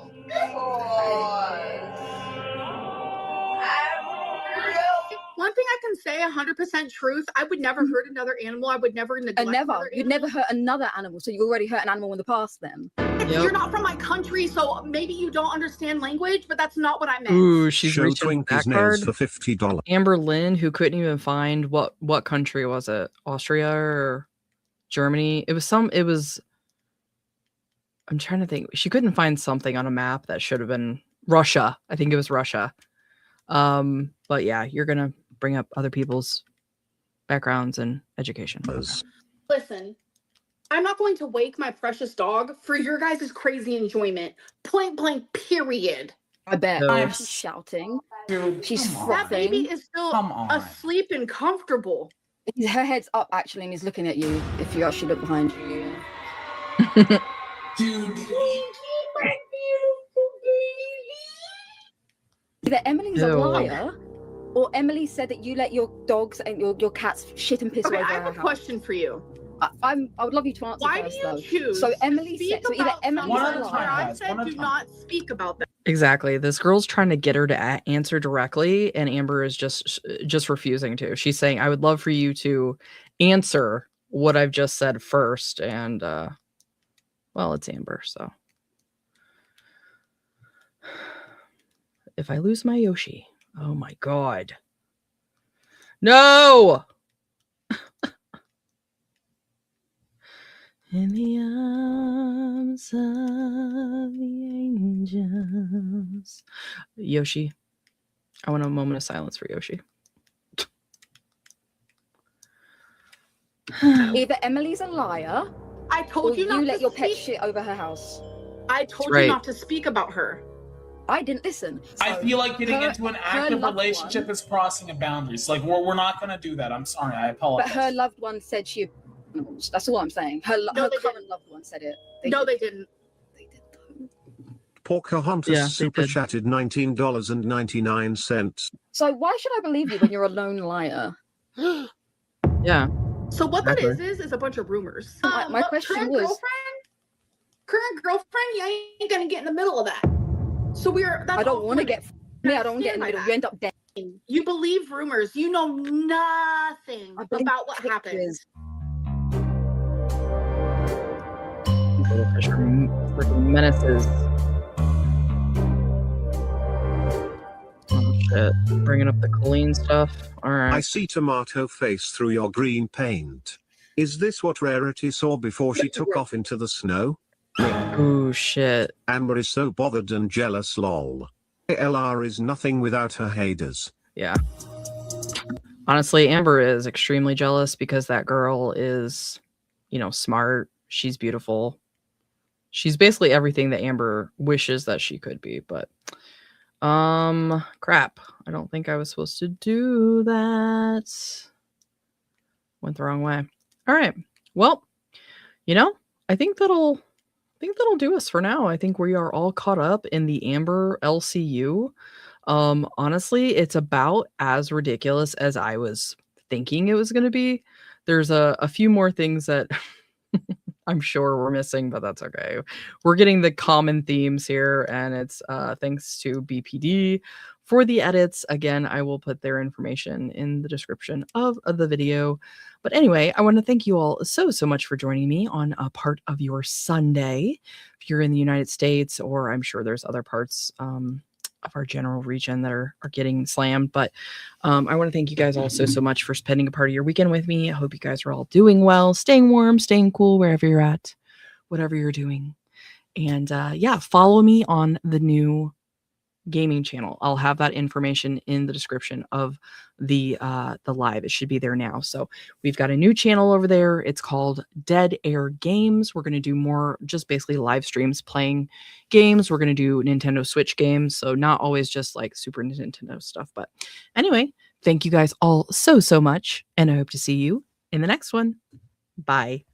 One thing I can say 100% truth, I would never hurt another animal. I would never neglect another
You'd never hurt another animal, so you already hurt an animal in the past then.
You're not from my country, so maybe you don't understand language, but that's not what I meant.
Ooh, she's
Show
reaching
Twinkies
that
nails
card.
for $50.
Amber Lynn, who couldn't even find what country was it? Austria or Germany? It was I'm trying to think. She couldn't find something on a map that should have been Russia. I think it was Russia. But yeah, you're gonna bring up other people's backgrounds and education.
Listen, I'm not going to wake my precious dog for your guys' crazy enjoyment. Point blank, period.
I bet.
No.
She's shouting. She's
That
frothing.
baby is still asleep and comfortable.
Her head's up actually, and he's looking at you. If you actually look behind you.
Dude.
Either Emily's a
Ew.
liar, or Emily said that you let your dogs and your cats shit and piss
Okay,
all over
I
her
have a
house.
question for you.
I would love you to answer
Why
first,
do you
though.
choose
So
to
Emily
speak
said, so either
about
Emily's
One
a
at a
liar.
time,
I
guys.
said
One at a
do
time.
not speak about that.
Exactly. This girl's trying to get her to answer directly, and Amber is just refusing to. She's saying, "I would love for you to answer what I've just said first." And well, it's Amber, so if I lose my Yoshi, oh my god, no! In the arms of the angels. Yoshi. I want a moment of silence for Yoshi.
Either Emily's a liar,
I told
or
you not
let
to
your pet
speak.
shit over her house.
I told
right.
you not to speak about her.
I didn't listen.
I
So
feel like getting
her-
into an
her
active
loved
relationship
one-
is crossing a boundaries. Like we're not gonna do that. I'm sorry. I apologize.
But her loved one said she. That's all I'm saying. Her current loved one said it.
They didn't.
Pocahontas
Yeah, they
super
did.
chatted $19.99.
So why should I believe you when you're a lone liar?
Yeah.
So what
Exactly.
that is a bunch of rumors.
My
But
question
current
was-
girlfriend, you ain't gonna get in the middle of that. So
I don't want to get. I don't want to get in the middle. You end up dead.
You believe rumors. You know nothing about what happened.
Little fish are freaking menaces. Oh shit. Bringing up the Colleen stuff.
I
Alright.
see tomato face through your green paint. Is this what Rarity saw before she took off into the snow?
Ooh, shit.
Amber is so bothered and jealous lol. LR is nothing without her haters.
Yeah. Honestly, Amber is extremely jealous because that girl is, smart. She's beautiful. She's basically everything that Amber wishes that she could be, but crap. I don't think I was supposed to do that. Went the wrong way. All right. Well, I think that'll do us for now. I think we are all caught up in the Amber LCU. Honestly, it's about as ridiculous as I was thinking it was going to be. There's a few more things that I'm sure we're missing, but that's okay. We're getting the common themes here, and it's thanks to BPD for the edits. Again, I will put their information in the description of the video. But anyway, I want to thank you all so much for joining me on a part of your Sunday. If you're in the United States, or I'm sure there's other parts of our general region that are getting slammed. But I want to thank you guys all so much for spending a part of your weekend with me. I hope you guys are all doing well, staying warm, staying cool, wherever you're at, whatever you're doing. And yeah, follow me on the new gaming channel. I'll have that information in the description of the live. It should be there now. So we've got a new channel over there. It's called Dead Air Games. We're going to do more just basically live streams playing games. We're going to do Nintendo Switch games. So not always just like Super Nintendo stuff. But anyway, thank you guys all so much. And I hope to see you in the next one. Bye.